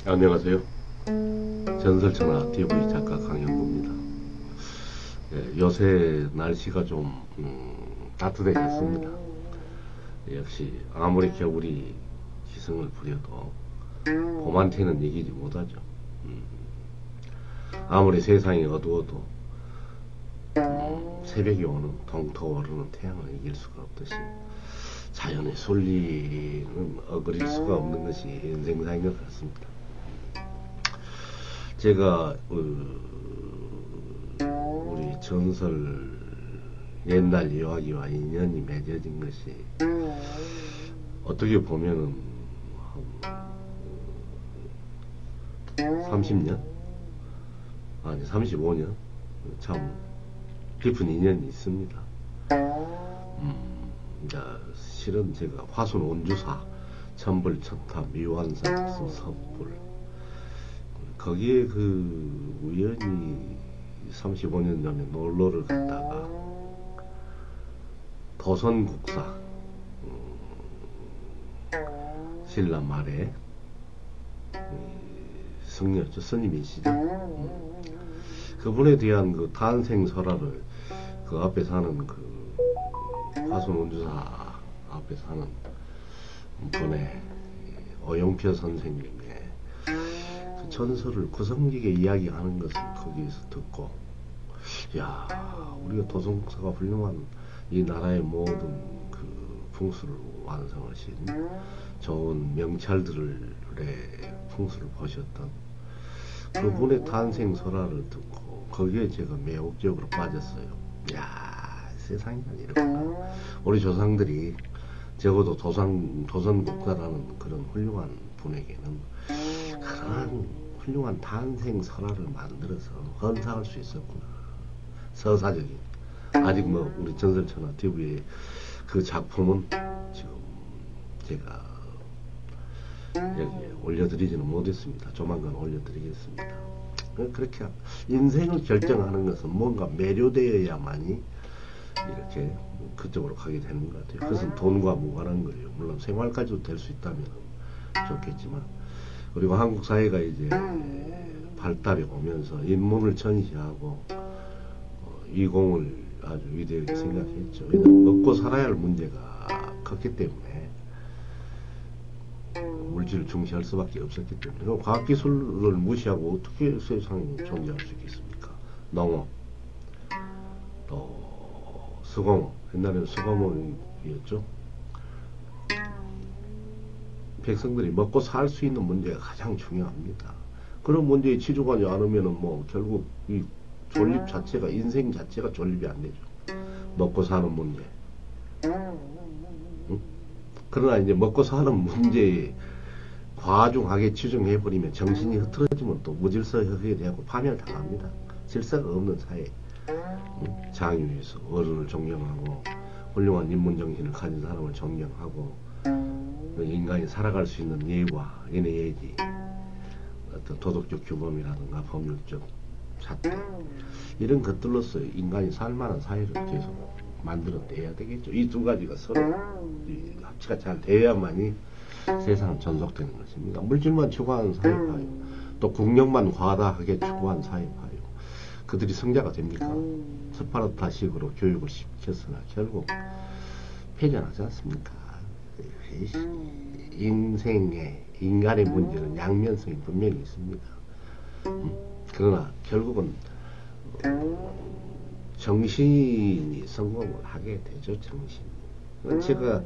안녕하세요. 전설천하 TV 작가 강현구입니다. 요새 날씨가 좀 따뜻해졌습니다. 역시 아무리 겨울이 기승을 부려도 봄한테는 이기지 못하죠. 아무리 세상이 어두워도 새벽이 오는 동토 오르는 태양을 이길 수가 없듯이 자연의 순리는 어그릴 수가 없는 것이 인생사인 것 같습니다. 제가 우리 전설 옛날 이야기와 인연이 맺어진 것이 어떻게 보면은 30년? 아니 35년? 참 깊은 인연이 있습니다. 실은 제가 화순 온주사, 천불, 천탑, 미완산, 섭불 거기에 그 우연히 35년 전에 놀러를 갔다가 도선국사 신라 말에 승려죠. 스님이시죠. 그분에 대한 그 탄생 설화를 그 앞에 사는 그 화순 온주사 앞에 사는 분의 어영표 선생님의 그 전설을 구성지게 이야기하는 것을 거기에서 듣고, 야, 우리가 도성국사가 훌륭한 이 나라의 모든 그 풍수를 완성하신 좋은 명찰들의 풍수를 보셨던 그분의 탄생 설화를 듣고 거기에 제가 매혹적으로 빠졌어요. 야, 세상이란 이렇구나. 우리 조상들이 적어도 도선국사라는 그런 훌륭한 분에게는 그런 훌륭한 탄생 설화를 만들어서 헌사할 수 있었구나. 서사적인. 아직 뭐 우리 전설천하 TV의 그 작품은 지금 제가 여기에 올려드리지는 못했습니다. 조만간 올려드리겠습니다. 그렇게 인생을 결정하는 것은 뭔가 매료되어야만이 이렇게 그쪽으로 가게 되는 것 같아요. 그것은 돈과 무관한 거예요. 물론 생활까지도 될 수 있다면 좋겠지만, 그리고 한국 사회가 이제 발달해 오면서 인문을 전시하고 이공을 아주 위대하게 생각했죠. 왜냐하면 먹고 살아야 할 문제가 컸기 때문에 물질을 중시할 수밖에 없었기 때문에 과학기술을 무시하고 어떻게 세상이 존재할 수 있겠습니까? 농업, 또 수공업, 옛날에는 수공업이었죠. 백성들이 먹고 살 수 있는 문제가 가장 중요합니다. 그런 문제에 치중하지 않으면은 뭐 결국 이 존립 자체가, 인생 자체가 존립이 안 되죠. 먹고 사는 문제. 응? 그러나 이제 먹고 사는 문제에 과중하게 치중해버리면 정신이 흐트러지면 또 무질서하게 되고 파멸당합니다. 질서가 없는 사회. 장유에서 어른을 존경하고 훌륭한 인문정신을 가진 사람을 존경하고 인간이 살아갈 수 있는 예와 인의예지, 어떤 도덕적 규범이라든가 법률적 잣대, 이런 것들로서 인간이 살만한 사회를 계속 만들어내야 되겠죠. 이 두 가지가 서로 합치가 잘 돼야만이 세상은 전속되는 것입니다. 물질만 추구하는 사회파요, 또 국력만 과다하게 추구하는 사회파요, 그들이 성자가 됩니까? 스파르타식으로 교육을 시켰으나 결국 패전하지 않습니까? 인간의 문제는 양면성이 분명히 있습니다. 그러나 결국은 정신이 성공을 하게 되죠. 정신. 제가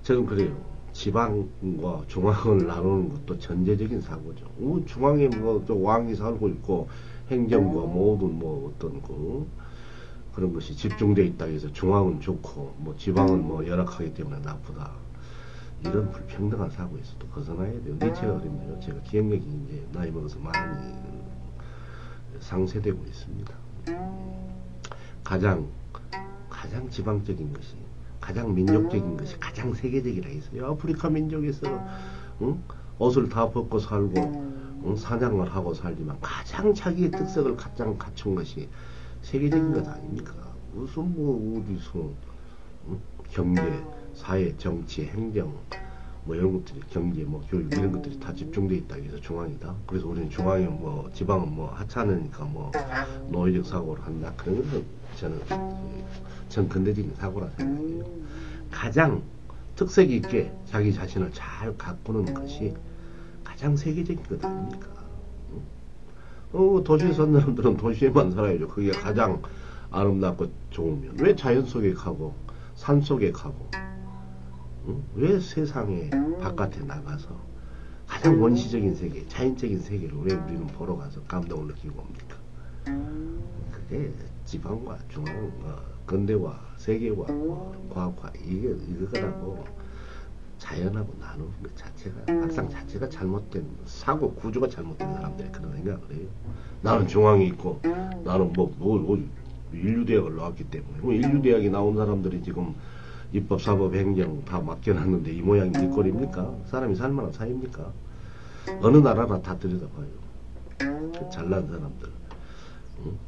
저는 그래요. 지방과 중앙을 나누는 것도 전제적인 사고죠. 중앙에 뭐 또 왕이 살고 있고 행정과 모든 뭐 어떤 그런 것이 집중되어 있다 해서 중앙은 좋고 뭐 지방은 뭐 열악하기 때문에 나쁘다, 이런 불평등한 사고에서도 벗어나야 돼요. 니체가 그랬네요. 제가 기억력이 이제 나이 먹어서 많이 상쇄되고 있습니다. 가장 지방적인 것이, 가장 민족적인 것이 가장 세계적이라 했어요. 아프리카 민족에서 옷을 다 벗고 살고 사냥을 하고 살지만 가장 자기의 특색을 가장 갖춘 것이 세계적인 것 아닙니까? 무슨 뭐 어디서 경제, 사회, 정치, 행정 뭐 이런 것들이 경제, 뭐 교육 이런 것들이 다 집중돼 있다. 그래서 중앙이다. 그래서 우리는 중앙이 뭐 지방은 뭐 하찮으니까 뭐 노예적 사고를 한다. 그런 것은 저는 정근대적인 사고라 생각해요. 가장 특색 있게 자기 자신을 잘 가꾸는 것이 가장 세계적인 것 아닙니까? 도시에 사는 사람들은 도시에만 살아야죠. 그게 가장 아름답고 좋으면 왜 자연 속에 가고 산 속에 가고 왜 세상에 바깥에 나가서 가장 원시적인 세계, 자연적인 세계를 왜 우리는 보러 가서 감동을 느끼고 옵니까? 그게 지방과 중앙, 근대와 세계와 과학과 이거라고 자연하고 나누는 것 자체가 막상 자체가 잘못된 사고 구조가 잘못된 사람들이 그런 생각을 해요. 나는 중앙이 있고 나는 뭐 인류대학을 나왔기 때문에 뭐 인류대학이 나온 사람들이 지금 입법, 사법, 행정 다 맡겨놨는데 이 모양이 이 꼴입니까? 사람이 살만한 사이입니까? 어느 나라나 다 들여다봐요. 그 잘난 사람들,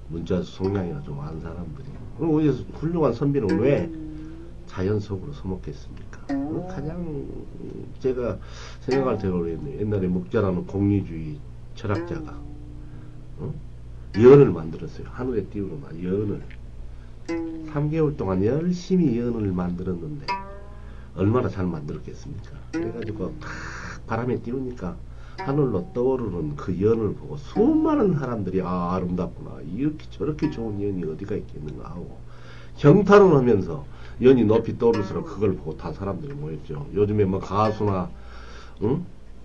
문자 속량이나 좀 아는 사람들이 어디서 훌륭한 선비는 왜 자연 속으로 서먹겠습니까? 가장 제가 생각할 때가 그랬네요. 옛날에 묵자라는 공리주의 철학자가 연을 만들었어요. 하늘에 띄우는 연을 3개월 동안 열심히 연을 만들었는데 얼마나 잘 만들었겠습니까? 그래가지고 탁 바람에 띄우니까 하늘로 떠오르는 그 연을 보고 수많은 사람들이 아 아름답구나 이렇게 저렇게 좋은 연이 어디가 있겠는가 하고 경탄을 하면서 연이 높이 떠오를수록 그걸 보고 다 사람들이 모였죠. 요즘에 뭐 가수나 뭐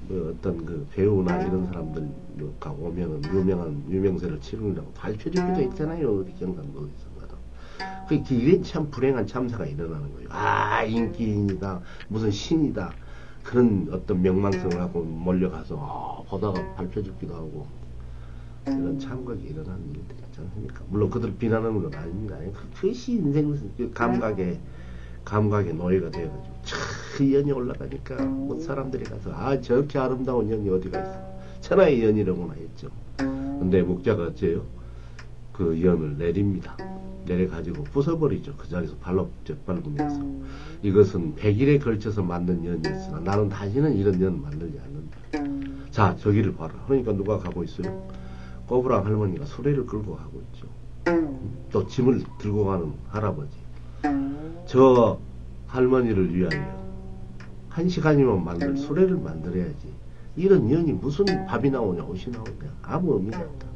어떤 그 배우나 이런 사람들가 오면은 유명세를 치르느라고 발표적기도 있잖아요. 어디 경상도에서. 이게 참 불행한 참사가 일어나는 거예요. 아 인기인이다 무슨 신이다 그런 어떤 명망성을 하고 몰려가서 보다가 발표적기도 하고 이런 참각이 일어나는 일들이 있지 않습니까? 물론 그들 비난하는 건 아닙니다. 그것이 인생 감각의 노예가 되어가지고 이 연이 올라가니까 뭐 사람들이 가서 아 저렇게 아름다운 연이 어디가 있어 천하의 연이라고나 했죠. 근데 목자가 어째요? 그 연을 내립니다. 내려가지고 부숴버리죠. 그 자리에서 발로 밟으면서 이것은 100일에 걸쳐서 만든 연이었으나 나는 다시는 이런 연 만들지 않는다. 자 저기를 봐라. 그러니까 누가 가고 있어요? 꼬부랑 할머니가 수레를 끌고 가고 있죠. 또 짐을 들고 가는 할아버지. 저 할머니를 위하여 1시간이면 만들 수레를 만들어야지. 이런 연이 무슨 밥이 나오냐 옷이 나오냐 아무 의미가 없다.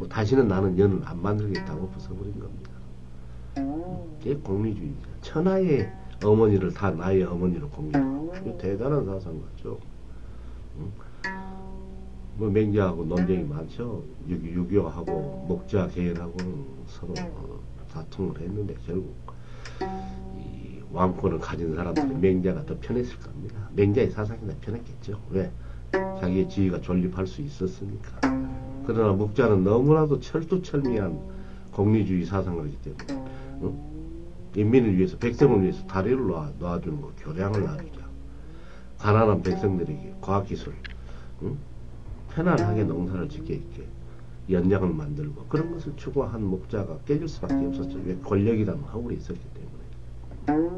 다시는 나는 연을 안 만들겠다고 부숴버린 겁니다. 이게 공리주의자. 천하의 어머니를 다 나의 어머니로 공리하고 대단한 사상 같죠. 뭐 맹자하고 논쟁이 많죠. 유교하고 목자 계열하고는 서로 다툼을 했는데 결국 이 왕권을 가진 사람들이 맹자가 더 편했을 겁니다. 맹자의 사상이 더 편했겠죠. 왜? 자기의 지위가 존립할 수 있었으니까. 그러나 목자는 너무나도 철두철미한 공리주의 사상을 하기 때문에 인민을 위해서 백성을 위해서 다리를 놔주는 거 교량을 놔주자. 가난한 백성들에게 과학기술 편안하게 농사를 짓게 있게 연장을 만들고 그런 것을 추구한 목자가 깨질 수밖에 없었죠. 왜? 권력이라는 허물이 있었기 때문에.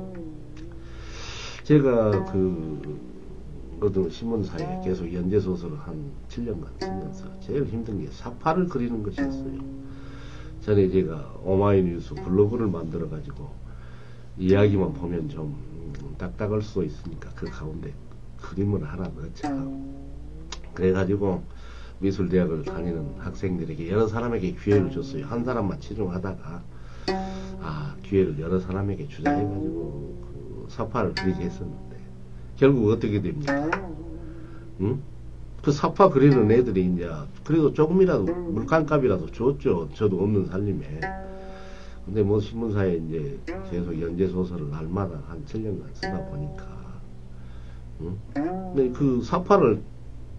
제가 어떤 신문사에 계속 연재소설을 한 7년간 쓰면서 제일 힘든 게 사파를 그리는 것이었어요. 전에 제가 오마이뉴스 블로그를 만들어 가지고 이야기만 보면 좀 딱딱할 수도 있으니까 그 가운데 그림을 하나 넣자. 그래가지고 미술대학을 다니는 학생들에게 여러 사람에게 기회를 줬어요. 한 사람만 치중하다가 기회를 여러 사람에게 주자 해가지고 그 사파를 그리게 했었는데 결국 어떻게 됩니까? 그 사파 그리는 애들이 이제 그래도 조금이라도 물감값이라도 줬죠. 저도 없는 살림에. 근데 뭐 신문사에 이제 계속 연재소설을 날마다 한 7년간 쓰다 보니까 근데 그 사파를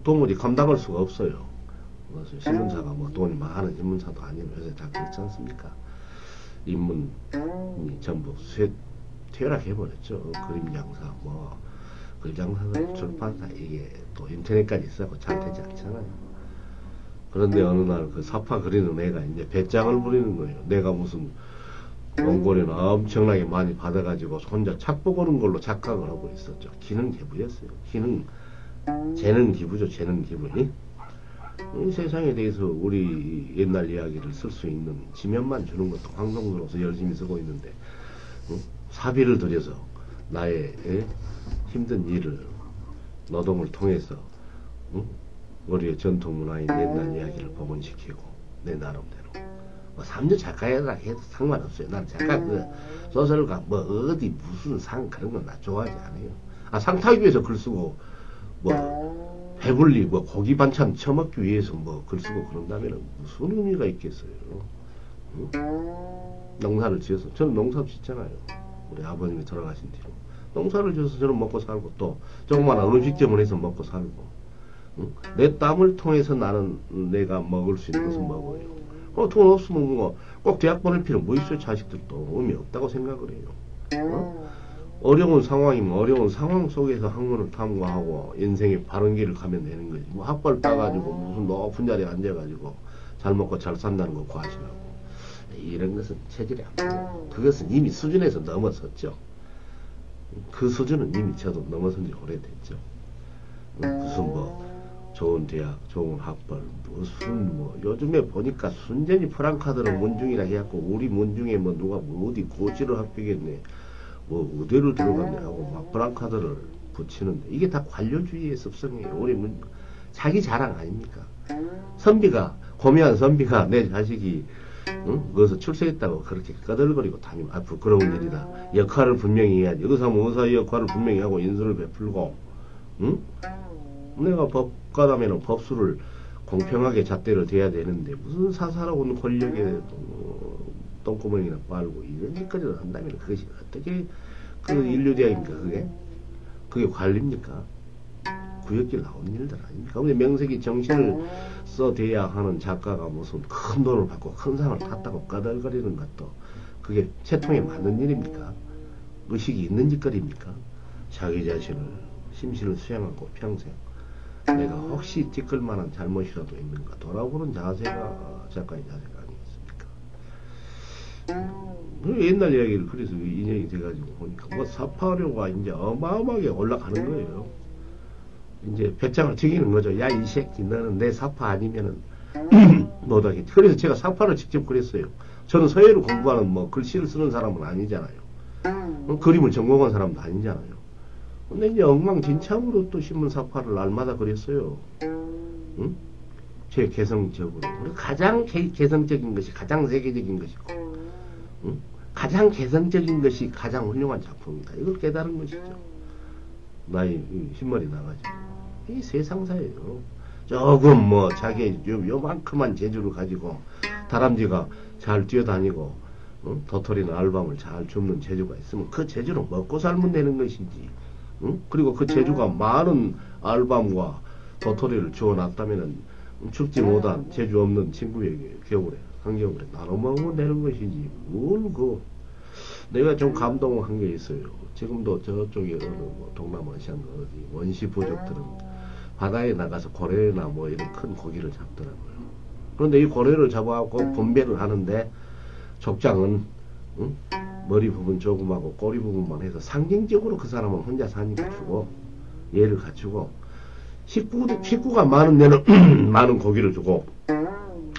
도무지 감당할 수가 없어요. 그래서 신문사가 뭐 돈이 많은 신문사도 아니면 요새 다 그렇지 않습니까? 인문이 전부 퇴락해버렸죠. 그림 장사 그림 장사들 출판사 이게 또 인터넷까지 있어서 잘 되지 않잖아요. 그런데 어느 날 그 사파 그리는 애가 이제 배짱을 부리는 거예요. 내가 무슨 원고료는 엄청나게 많이 받아가지고 혼자 착복 오는 걸로 착각을 하고 있었죠. 기능 기부였어요. 재능 기부죠. 재능 기부. 이 세상에 대해서 우리 옛날 이야기를 쓸 수 있는 지면만 주는 것도 방송으로서 열심히 쓰고 있는데, 사비를 들여서 나의 힘든 일을 노동을 통해서 우리의 전통 문화인 옛날 이야기를 복원시키고 내 나름대로 뭐 3년 작가라 해도 상관없어요. 난 작가 그 소설가 뭐 어디 무슨 상 그런 건 나 좋아하지 않아요. 상 타기 위해서 글 쓰고 뭐 배불리 뭐 고기 반찬 처먹기 위해서 뭐 글 쓰고 그런다면 무슨 의미가 있겠어요. 농사를 지어서 저는 농사 짓잖아요. 우리 아버님이 돌아가신 뒤로 농사를 지어서 저는 먹고 살고 또 조그마한 음식점을 해서 먹고 살고 내 땀을 통해서 나는 내가 먹을 수 있는 것은 먹어요. 돈 없으면 뭐 꼭 대학 보낼 필요 뭐 있어요. 자식들도 의미 없다고 생각을 해요. 어려운 상황이면 어려운 상황 속에서 학문을 탐구하고 인생의 바른 길을 가면 되는 거지. 뭐 학벌 따가지고 무슨 높은 자리에 앉아가지고 잘 먹고 잘 산다는 거 과시하고 이런 것은 체질이 안 돼요. 그것은 이미 수준에서 넘어섰죠. 그 수준은 이미 저도 넘어선 지 오래됐죠. 무슨 뭐 좋은 대학, 좋은 학벌, 무슨 뭐 요즘에 보니까 순전히 프랑카드로 문중이라 해갖고 우리 문중에 뭐 누가 뭐 어디 고지를 합격했네, 뭐 의대를 들어갔네 하고 막 프랑카드를 붙이는데 이게 다 관료주의의 습성이에요. 우리 자기 자랑 아닙니까? 선비가 고미한 선비가 내 자식이 거기서 출세했다고 그렇게 까들거리고 다니면 부끄러운 일이다. 역할을 분명히 해야지. 의사면 의사의 역할을 분명히 하고 인수를 베풀고 내가 법가다면 법수를 공평하게 잣대를 대야 되는데 무슨 사사로운 권력에 똥구멍이나 빨고 이런 짓까지도 한다면 그것이 어떻게 그 인류대학입니까? 그게 관리입니까? 구역질 나온 일들 아닙니까? 근데 명색이 정신을 써대야 하는 작가가 무슨 큰 돈을 받고 큰 상을 탔다고 까달거리는 것도 그게 채통에 맞는 일입니까? 의식이 있는 짓거리입니까? 자기 자신을 심신을 수양하고 평생 내가 혹시 찌끌 만한 잘못이라도 있는가 돌아보는 자세가 작가의 자세가 아니겠습니까? 옛날 이야기를 그래서 인연이 돼가지고 보니까 뭐 사파료가 이제 어마어마하게 올라가는 거예요. 이제 배짱을 튀기는 거죠. 야, 이 새끼, 너는 내 사파 아니면은 못하겠지. 그래서 제가 사파를 직접 그렸어요. 저는 서예를 공부하는 뭐 글씨를 쓰는 사람은 아니잖아요. 그림을 전공한 사람도 아니잖아요. 근데 이제 엉망진창으로 또 신문 사파를 날마다 그렸어요. 제 개성적으로. 가장 개성적인 것이 가장 세계적인 것이고, 가장 개성적인 것이 가장 훌륭한 작품이다. 이걸 깨달은 것이죠. 나이 흰머리 나가지고. 이 세상사예요. 조금 뭐 자기 요만큼만 재주를 가지고 다람쥐가 잘 뛰어다니고 도토리나 알밤을 잘 줍는 재주가 있으면 그 재주로 먹고 살면 되는 것이지. 그리고 그 재주가 많은 알밤과 도토리를 주워놨다면은 죽지 못한 재주 없는 친구에게 겨울에 한겨울에 나눠 먹으면 되는 것이지. 내가 좀 감동한 게 있어요. 지금도 저쪽에 어느 뭐 동남아시아인가 어디 원시 부족들은 바다에 나가서 고래나 뭐 이런 큰 고기를 잡더라고요. 그런데 이 고래를 잡아갖고 분배를 하는데 족장은 머리 부분 조금하고 꼬리 부분만 해서 상징적으로 그 사람은 혼자 사니까 주고 얘를 갖추고 식구가 많은 데는 많은 고기를 주고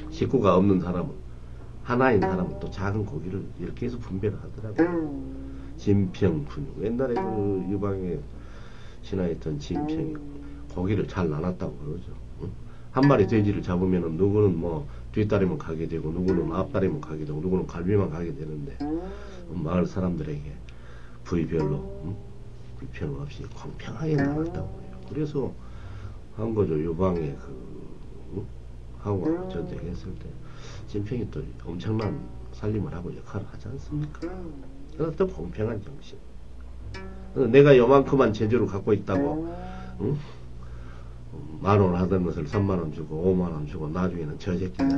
식구가 없는 사람은 하나인 사람은 또 작은 고기를 이렇게 해서 분배를 하더라고요. 진평분유. 옛날에 그 유방에 신화했던 진평이 고기를 잘 나눴다고 그러죠. 한 마리 돼지를 잡으면은 누구는 뭐 뒷다리만 가게 되고 누구는 앞다리만 가게 되고 누구는 갈비만 가게 되는데 마을 사람들에게 부위별로 불평 없이 공평하게 나눴다고 해요. 그래서 한거죠. 유방에 하고 전쟁했을 때 진평이 또 엄청난 살림을 하고 역할을 하지 않습니까? 그래서 또 공평한 정신. 내가 요만큼만 재주를 갖고 있다고 10,000원 하던 것을 30,000원 주고 50,000원 주고 나중에는 저 새끼가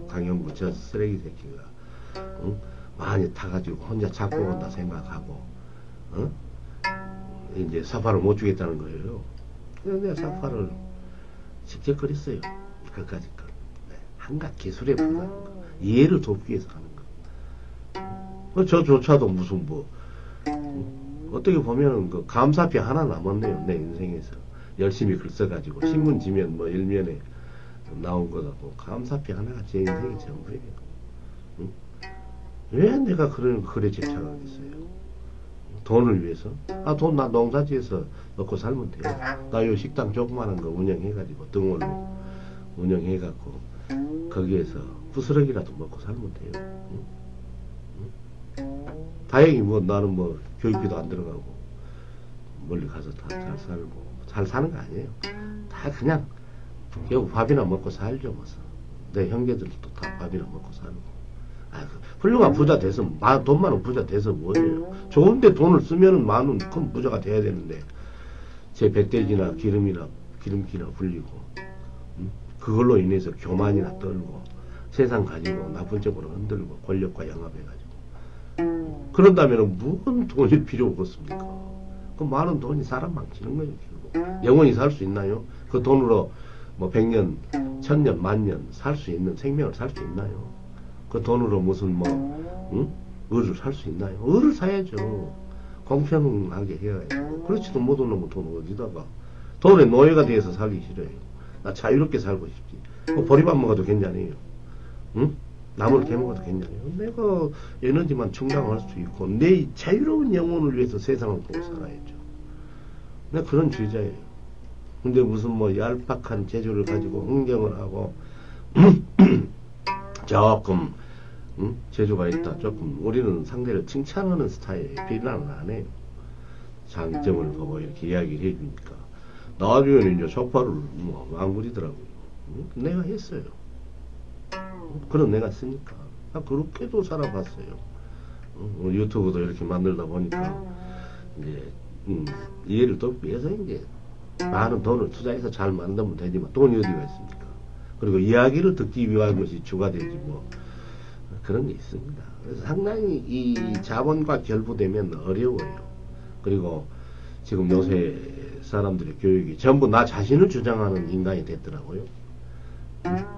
강영구 저 쓰레기 새끼가 많이 타가지고 혼자 잡고 온다 생각하고 이제 사파를 못 주겠다는 거예요. 그래서 내가 사파를 직접 그렸어요. 그까짓 거. 한갖 기술에 불과한 거. 이해를 돕기 위해서 하는 거. 저조차도 무슨 뭐 어떻게 보면은 그 감사피 하나 남았네요. 내 인생에서 열심히 글 써가지고 신문지면 뭐 일면에 나온 거라고 감사피 하나가 제 인생의 전부예요. 응? 왜 내가 그런 글에 집착하겠어요? 돈을 위해서? 아, 돈 나 농사지어서 먹고 살면 돼요. 나 요 식당 조그마한 거 운영해가지고 등원로 운영해갖고 거기에서 부스러기라도 먹고 살면 돼요. 응? 응? 다행히 뭐 나는 뭐 교육비도 안 들어가고 멀리 가서 다 잘 살고 잘 사는 거 아니에요. 다 그냥 결국 밥이나 먹고 살죠. 뭐. 내 형제들도 다 밥이나 먹고 살고. 아, 훌륭한 부자 돼서 돈 많은 부자 돼서 뭐예요? 좋은데 돈을 쓰면은 많은 큰 부자가 돼야 되는데 제 백돼지나 기름기나 불리고 그걸로 인해서 교만이나 떨고 세상 가지고 나쁜 쪽으로 흔들고 권력과 영합해가지고 그런다면 무슨 돈이 필요 없겠습니까? 그 많은 돈이 사람 망치는 거예요. 결국 영원히 살 수 있나요? 그 돈으로 뭐 100년, 1000년, 만년 살 수 있는 생명을 살 수 있나요? 그 돈으로 무슨 을을 살 수 있나요? 을을 사야죠. 공평하게 해야죠. 그렇지도 못한 놈은 돈 어디다가 돈의 노예가 돼서 살기 싫어요. 나 자유롭게 살고 싶지. 뭐 보리밥 먹어도 괜찮아요. 응? 나무를 캐먹어도 괜찮아요. 내가 에너지만 충당할 수 있고 내 자유로운 영혼을 위해서 세상을 보고 살아야죠. 내가 그런 주의자예요. 근데 무슨 뭐 얄팍한 재주를 가지고 흥정을 하고 조금 재주가 있다. 조금 우리는 상대를 칭찬하는 스타일이에요. 비난을 안 해요. 장점을 보고 이렇게 이야기를 해주니까 나중에는 이제 속발을 뭐 안 부리더라고요. 내가 했어요. 그런 내가 쓰니까 그렇게도 살아봤어요. 유튜브도 이렇게 만들다 보니까 이제 이해를 돕기 위해서 이제 많은 돈을 투자해서 잘 만들면 되지만 돈이 어디가 있습니까? 그리고 이야기를 듣기 위한 것이 주가 되지 뭐 그런 게 있습니다. 그래서 상당히 이 자본과 결부되면 어려워요. 그리고 지금 요새 사람들의 교육이 전부 나 자신을 주장하는 인간이 됐더라고요.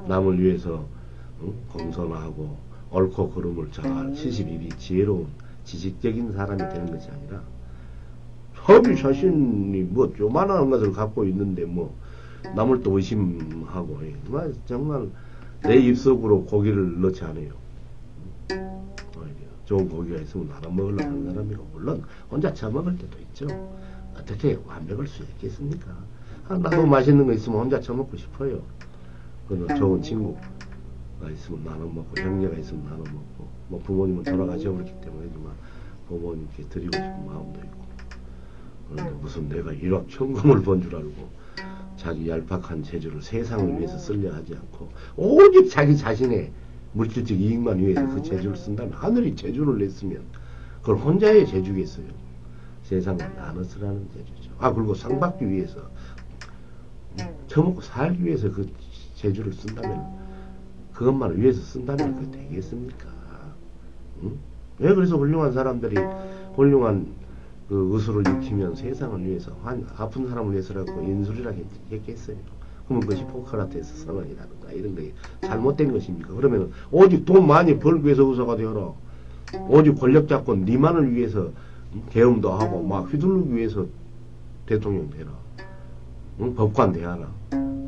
남을 위해서 공손하고 옳고 그름을 잘 시시비비 지혜로운 지식적인 사람이 되는 것이 아니라 자기 자신이 뭐 요만한 것을 갖고 있는데 뭐 남을 또 의심하고 정말 내 입속으로 고기를 넣지 않아요. 좋은 고기가 있으면 나눠 먹으려고 하는 사람이고 물론 혼자 처먹을 때도 있죠. 어떻게 완벽할 수 있겠습니까? 나도 맛있는 거 있으면 혼자 처먹고 싶어요. 그러나 좋은 친구가 있으면 나눠 먹고 형제가 있으면 나눠 먹고 뭐 부모님은 돌아가셔버렸기 때문에지만 부모님께 드리고 싶은 마음도 있고 그런데 무슨 내가 일확천금을 본 줄 알고 자기 얄팍한 재주를 세상을 위해서 쓰려 하지 않고 오직 자기 자신의 물질적 이익만 위해서 그 재주를 쓴다면 하늘이 재주를 냈으면 그걸 혼자의 재주겠어요. 세상을 나눠 쓰라는 재주죠. 그리고 상 받기 위해서 처먹고 살기 위해서 그 재주를 쓴다면 그것만 위해서 쓴다면 그게 되겠습니까? 응? 왜 그래서 훌륭한 사람들이 훌륭한 그 의술을 익히면 세상을 위해서 아픈 사람을 위해서라고 인술이라고 했겠어요. 그러면 그것이 포크라테스 선언이라든가 이런 게 잘못된 것입니까? 그러면 오직 돈 많이 벌기 위해서 의사가 되어라. 오직 권력 잡고 니만을 위해서 계엄도 하고 막 휘둘르기 위해서 대통령 되라. 응? 법관 되어라.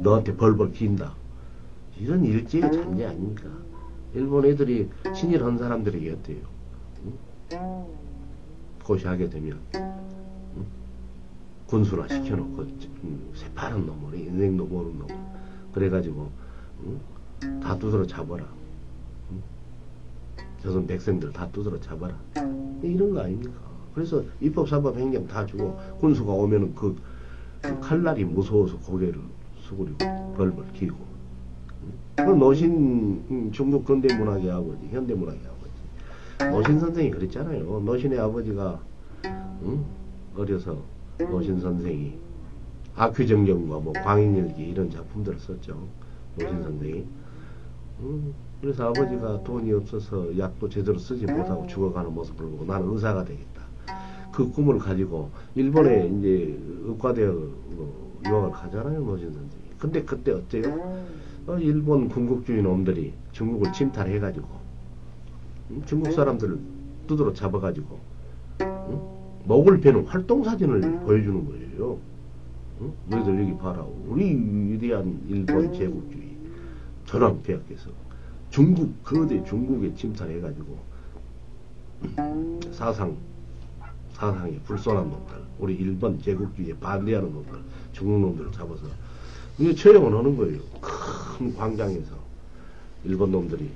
너한테 벌벌 긴다. 이런 일제의 잔재 아닙니까? 일본 애들이 친일한 사람들에게 어때요? 응? 고시하게 되면 군수나 시켜놓고 새파란 놈을 인생도 모르는 놈 그래가지고 다 두드러 잡아라. 조선 백성들 다 두드러 잡아라. 이런 거 아닙니까? 그래서 입법, 사법, 행정 다 주고 군수가 오면은 그 칼날이 무서워서 고개를 수그리고 벌벌 기고 노신 중국 근대문학의 아버지, 현대문학의 아버지 노신 선생이 그랬잖아요. 노신의 아버지가 어려서 노신 선생이 아퀴정경과 뭐 광인일기 이런 작품들을 썼죠. 노신 선생이. 그래서 아버지가 돈이 없어서 약도 제대로 쓰지 못하고 죽어가는 모습을 보고 나는 의사가 되겠다. 그 꿈을 가지고 일본에 이제 의과대학으로 유학을 가잖아요. 노신 선생이. 근데 그때 어때요? 일본 군국주의 놈들이 중국을 침탈해가지고 중국 사람들을 두드러 잡아가지고 목을 베는 활동사진을 보여주는 거예요. 너희들 여기 봐라. 우리 위대한 일본 제국주의 전황폐하께서 거대 중국에 침탈해가지고 사상에 불손한 놈들, 우리 일본 제국주의에 반대하는 놈들, 중국 놈들을 잡아서 이제 처형을 하는 거예요. 큰 광장에서 일본 놈들이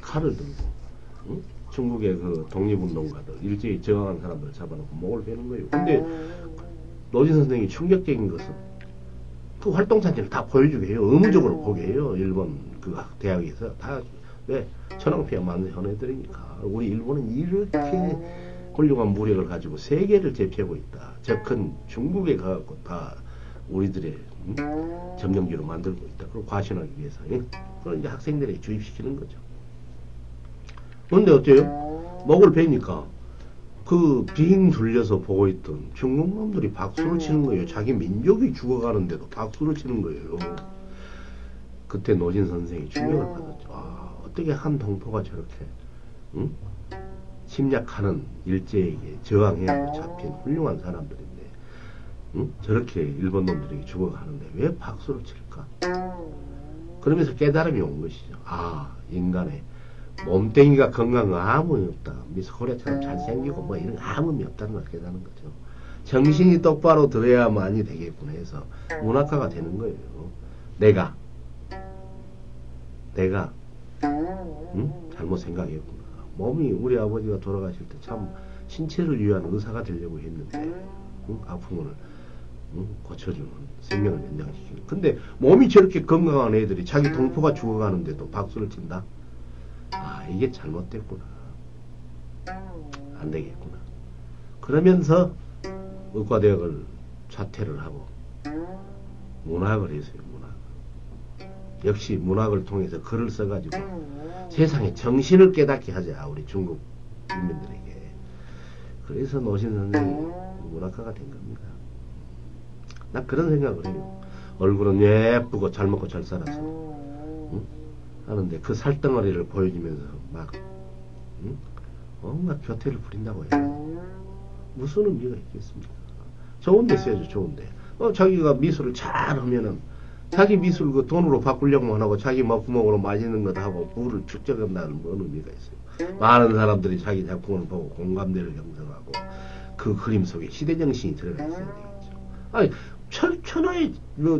칼을 들고 중국의 그 독립운동가들, 일제히 저항한 사람들을 잡아놓고 목을 베는 거예요. 근데 노진 선생이 충격적인 것은 그 활동사진을 다 보여주게 해요. 의무적으로 보게 해요. 일본 그 대학에서 다. 왜? 천황폐하 만세 현해드리니까 우리 일본은 이렇게 훌륭한 무력을 가지고 세계를 제패하고 있다. 저 큰 중국에 가갖고 다 우리들의 점령지로 만들고 있다. 그걸 과신하기 위해서. 그걸 이제 학생들에게 주입시키는 거죠. 그런데 어때요? 목을 베니까 그 빙 둘려서 보고 있던 중국 놈들이 박수를 치는 거예요. 자기 민족이 죽어가는데도 박수를 치는 거예요. 그때 노진 선생이 충격을 받았죠. 아, 어떻게 한 동포가 저렇게 침략하는 일제에게 저항해야 잡힌 훌륭한 사람들인데 저렇게 일본 놈들에게 죽어가는데 왜 박수를 칠까? 그러면서 깨달음이 온 것이죠. 아, 인간의 몸뚱이가 건강한 아무 의미 없다. 미스코리아처럼 잘생기고 뭐 이런 아무 의미 없다는 걸 깨닫는 거죠. 정신이 똑바로 들어야만이 되겠구나 해서 문학가가 되는 거예요. 내가 잘못 생각했구나. 몸이 우리 아버지가 돌아가실 때 참 신체를 위한 의사가 되려고 했는데 아픔을 고쳐주는, 생명을 연장시키는. 근데 몸이 저렇게 건강한 애들이 자기 동포가 죽어가는데도 박수를 친다? 아, 이게 잘못됐구나. 안 되겠구나. 그러면서 의과대학을 자퇴를 하고 문학을 했어요. 문학. 역시 문학을 통해서 글을 써가지고 세상에 정신을 깨닫게 하자, 우리 중국 인민들에게. 그래서 노신 선생이 문학가가 된 겁니다. 나 그런 생각을 해요. 얼굴은 예쁘고 잘 먹고 잘 살아서 하는데 그 살덩어리를 보여주면서 막 온갖 교태를 부린다고 해요. 무슨 의미가 있겠습니까? 좋은데 써야죠. 좋은데. 자기가 미술을 잘하면은 자기 미술 그 돈으로 바꾸려고만 하고 자기 먹구멍으로 맛있는 것 하고 부를 축적한다는 뭔 의미가 있어요. 많은 사람들이 자기 작품을 보고 공감대를 형성하고 그 그림 속에 시대정신이 들어가 있어야 되겠죠. 아니 천하의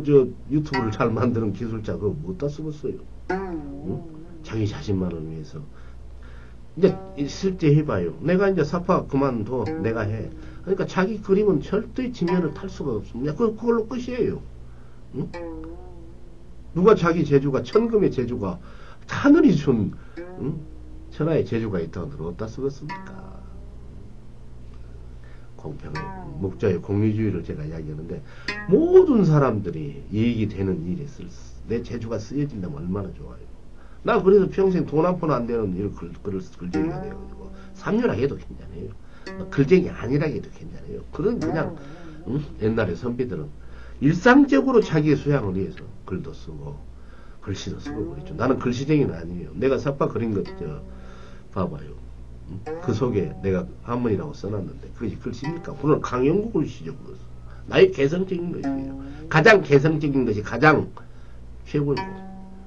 저 유튜브를 잘 만드는 기술자 그거 못다 쓰겠어요. 자기 자신만을 위해서. 이제 실제 해봐요. 내가 이제 사파 그만둬. 내가 해. 그러니까 자기 그림은 절대 지면을 탈 수가 없습니다. 그걸로 끝이에요. 누가 자기 재주가 천금의 재주가 하늘이 준 천하의 재주가 있다고 어디다 쓰겠습니까? 공평의 목자의 공리주의를 제가 이야기하는데 모든 사람들이 이익이 되는 일에 내 재주가 쓰여진다면 얼마나 좋아요. 나 그래서 평생 돈 한 푼 안 되는 일 글쟁이가 돼가지고 삼류라 해도 괜찮아요. 글쟁이 아니라 해도 괜찮아요. 그런 그냥 옛날에 선비들은 일상적으로 자기의 수양을 위해서 글도 쓰고 글씨도 쓰고 그랬죠. 나는 글씨쟁이는 아니에요. 내가 삽바 그린 것 봐봐요. 그 속에 내가 한문이라고 써놨는데 그것이 글씨입니까? 그건 강영구 글씨죠. 그것은. 나의 개성적인 것이에요. 가장 개성적인 것이 가장 최고이고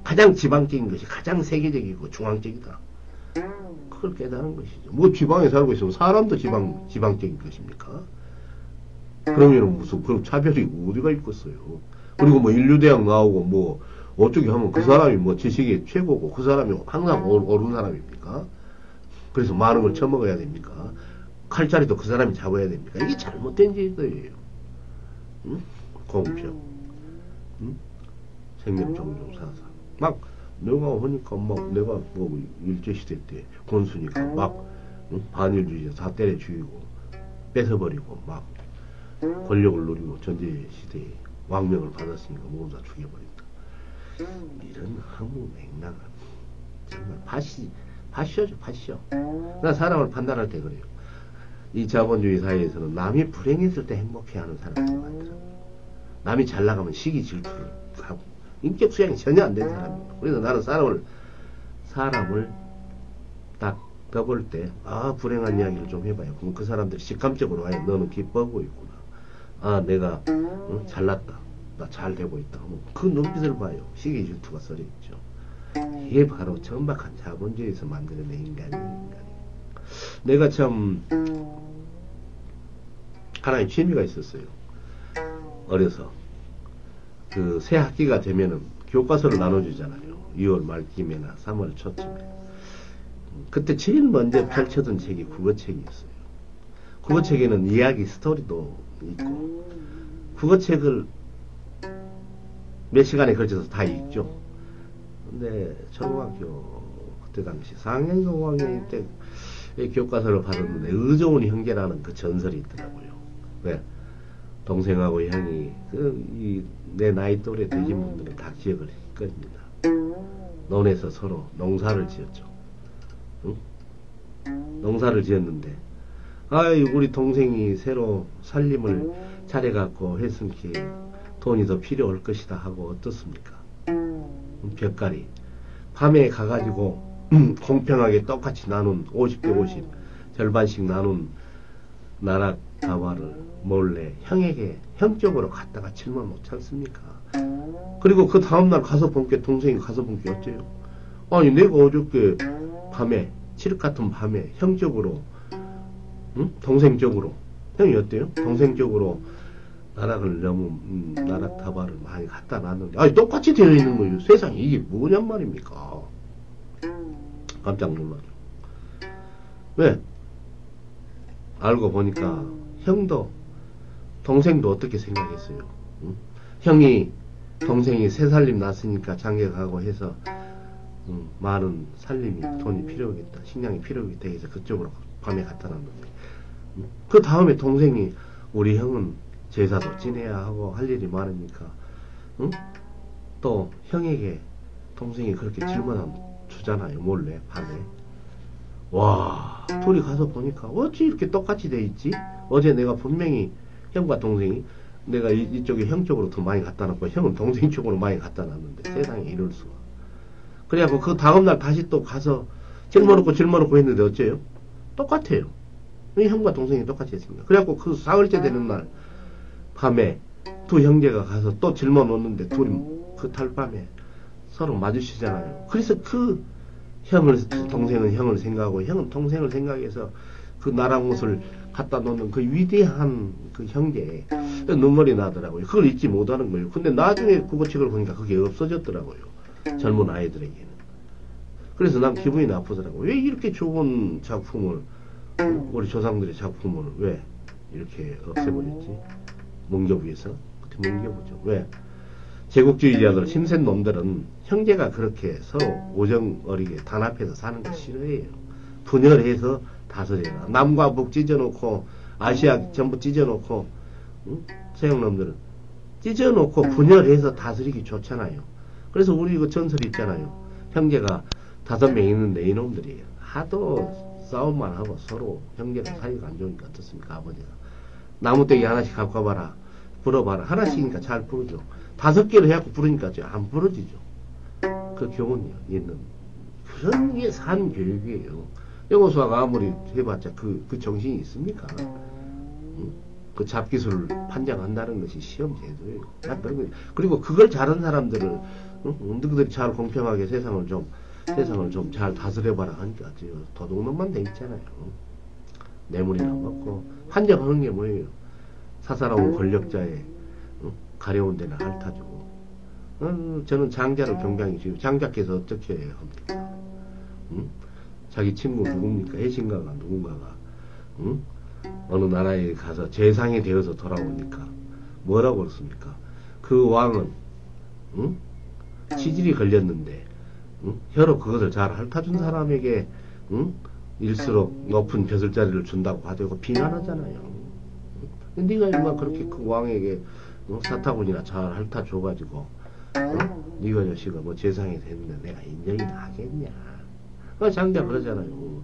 가장 지방적인 것이 가장 세계적이고 중앙적이다. 그걸 깨달은 것이죠. 뭐 지방에 살고 있으면 사람도 지방적인 것입니까? 그러면 무슨 그럼 차별이 어디가 있겠어요. 그리고 뭐 인류대학 나오고 뭐 어떻게 하면 그 사람이 뭐 지식의 최고고 그 사람이 항상 옳은 사람입니까? 그래서 많은 걸 처먹어야 됩니까? 칼자리도 그 사람이 잡아야 됩니까? 이게 잘못된 제도예요. 공평, 생명 존중 사상. 막 내가 하니까 막 내가 뭐 일제시대 때 권수니까 막 반일주의 다 때려 죽이고 뺏어버리고 막 권력을 누리고 전제시대에 왕명을 받았으니까 모두 다 죽여버린다. 이런 허무맹랑한 정말 파쇼죠. 파쇼. 나 사람을 판단할 때 그래요. 이 자본주의 사회에서는 남이 불행했을 때 행복해하는 사람들이 많더라고요. 남이 잘 나가면 시기 질투를 하고 인격 수양이 전혀 안 된 사람이에요. 그래서 나는 사람을 딱 볼 때, 아, 불행한 이야기를 좀 해봐요. 그럼 그 사람들이 직감적으로, 아예 너는 기뻐하고 있구나. 아, 내가 잘났다. 나 잘 되고 있다. 그 눈빛을 봐요. 시기 질투가 썰어 있죠. 이게 바로 천박한 자본주의에서 만들어낸 인간이. 내가 참 하나의 취미가 있었어요. 어려서 그 새 학기가 되면은 교과서를 나눠주잖아요. 2월 말쯤이나 3월 초쯤에. 그때 제일 먼저 펼쳐둔 책이 국어책이었어요. 국어책에는 이야기 스토리도 있고, 국어책을 몇 시간에 걸쳐서 다 읽죠. 근데 초등학교 그때 당시 4학년인가 5학년 때 교과서를 받았는데 의좋은 형제라는 그 전설이 있더라고요. 왜? 동생하고 형이 내 나이 또래 되신 분들은 다 기억을 할 겁니다. 논에서 서로 농사를 지었죠. 응? 농사를 지었는데, 아이 우리 동생이 새로 살림을 잘해갖고 했으니까 돈이 더 필요할 것이다 하고 어떻습니까? 벽가리 밤에 가가지고 공평하게 똑같이 나눈 50대 50 절반씩 나눈 나락 다화를 몰래 형에게 형적으로 갖다가 질문 못 찾습니까? 그리고 그 다음날 가서 본게 동생이 가서 본게 어째요? 아니 내가 어저께 밤에 칠흑 같은 밤에 형적으로 동생적으로 형이 어때요? 동생적으로 나락을 너무 나락 다발을 많이 갖다 놨는데 아니 똑같이 되어 있는 거예요. 세상에 이게 뭐냔 말입니까? 깜짝 놀라죠. 왜? 알고 보니까 형도 동생도 어떻게 생각했어요? 응? 형이 동생이 새 살림 났으니까 장가가고 해서 많은 살림이 돈이 필요하겠다, 식량이 필요하겠다 해서 그쪽으로 밤에 갖다 놨는데 그 다음에 동생이 우리 형은 제사도 지내야 하고 할 일이 많으니까 응? 또 형에게 동생이 그렇게 질문하면 주잖아요. 몰래 밤에. 와 둘이 가서 보니까 어찌 이렇게 똑같이 돼 있지? 어제 내가 분명히 형과 동생이 내가 이쪽에 형 쪽으로 더 많이 갖다 놨고 형은 동생 쪽으로 많이 갖다 놨는데 세상에 이럴 수가. 그래갖고 그 다음날 다시 또 가서 질문놓고 했는데 어째요? 똑같아요. 형과 동생이 똑같이 했습니다. 그래갖고 그 사흘째 되는 날 밤에 두 형제가 가서 또 질문 놓는데 둘이 그 달밤에 서로 마주치잖아요. 그래서 그 동생은 형을 생각하고 형은 동생을 생각해서 그 나랑 옷을 갖다 놓는 그 위대한 그 형제에 눈물이 나더라고요. 그걸 잊지 못하는 거예요. 근데 나중에 국어책을 보니까 그게 없어졌더라고요. 젊은 아이들에게는. 그래서 난 기분이 나쁘더라고요. 왜 이렇게 좋은 작품을 우리 조상들의 작품을 왜 이렇게 없애버렸지? 뭉겨부에서 그때 뭉겨보죠. 왜? 제국주의자들 힘센 놈들은 형제가 그렇게 서로 오정어리게 단합해서 사는 거 싫어해요. 분열해서 다스려라. 남과 북 찢어놓고 아시아 전부 찢어놓고 서양 놈들은 찢어놓고 분열해서 다스리기 좋잖아요. 그래서 우리 그 전설이 있잖아요. 형제가 5명 있는데 이놈들이 하도 싸움만 하고 서로 형제가 사이가 안 좋으니까 어떻습니까? 아버지가 나무떼기 하나씩 갖고 와봐라, 불어봐라. 하나씩이니까 잘 부르죠. 5개를 해갖고 부르니까 안 부러지죠. 그 교훈이 있는 그런 게 산 교육이에요. 영어 수학 아무리 해봤자 그 정신이 있습니까? 그 잡기술을 판정한다는 것이 시험 제도예요. 그리고 그걸 잘한 사람들을 너희들이 잘 공평하게 세상을 좀 잘 다스려봐라 하니까 도둑놈만 돼 있잖아요. 뇌물이나 먹고 판정하는 게 뭐예요? 사사로운 권력자의 가려운 데나 핥아주고. 저는 장자를 경장히 지금 장자께서 어떻게 해야 합니까? 자기 친구 누굽니까? 해신가가 누군가가 어느 나라에 가서 재상이 되어서 돌아오니까 뭐라고 그렇습니까? 그 왕은 치질이 걸렸는데 혀로 그것을 잘 핥아준 사람에게 일수록 높은 벼슬자리를 준다고 하되고 비난하잖아요. 네가 얼마 그렇게 그 왕에게 사타구니나 잘 핥아줘가지고 네가 여시가 뭐 재상이 됐는데 내가 인정이나 하겠냐. 장자 그러잖아요.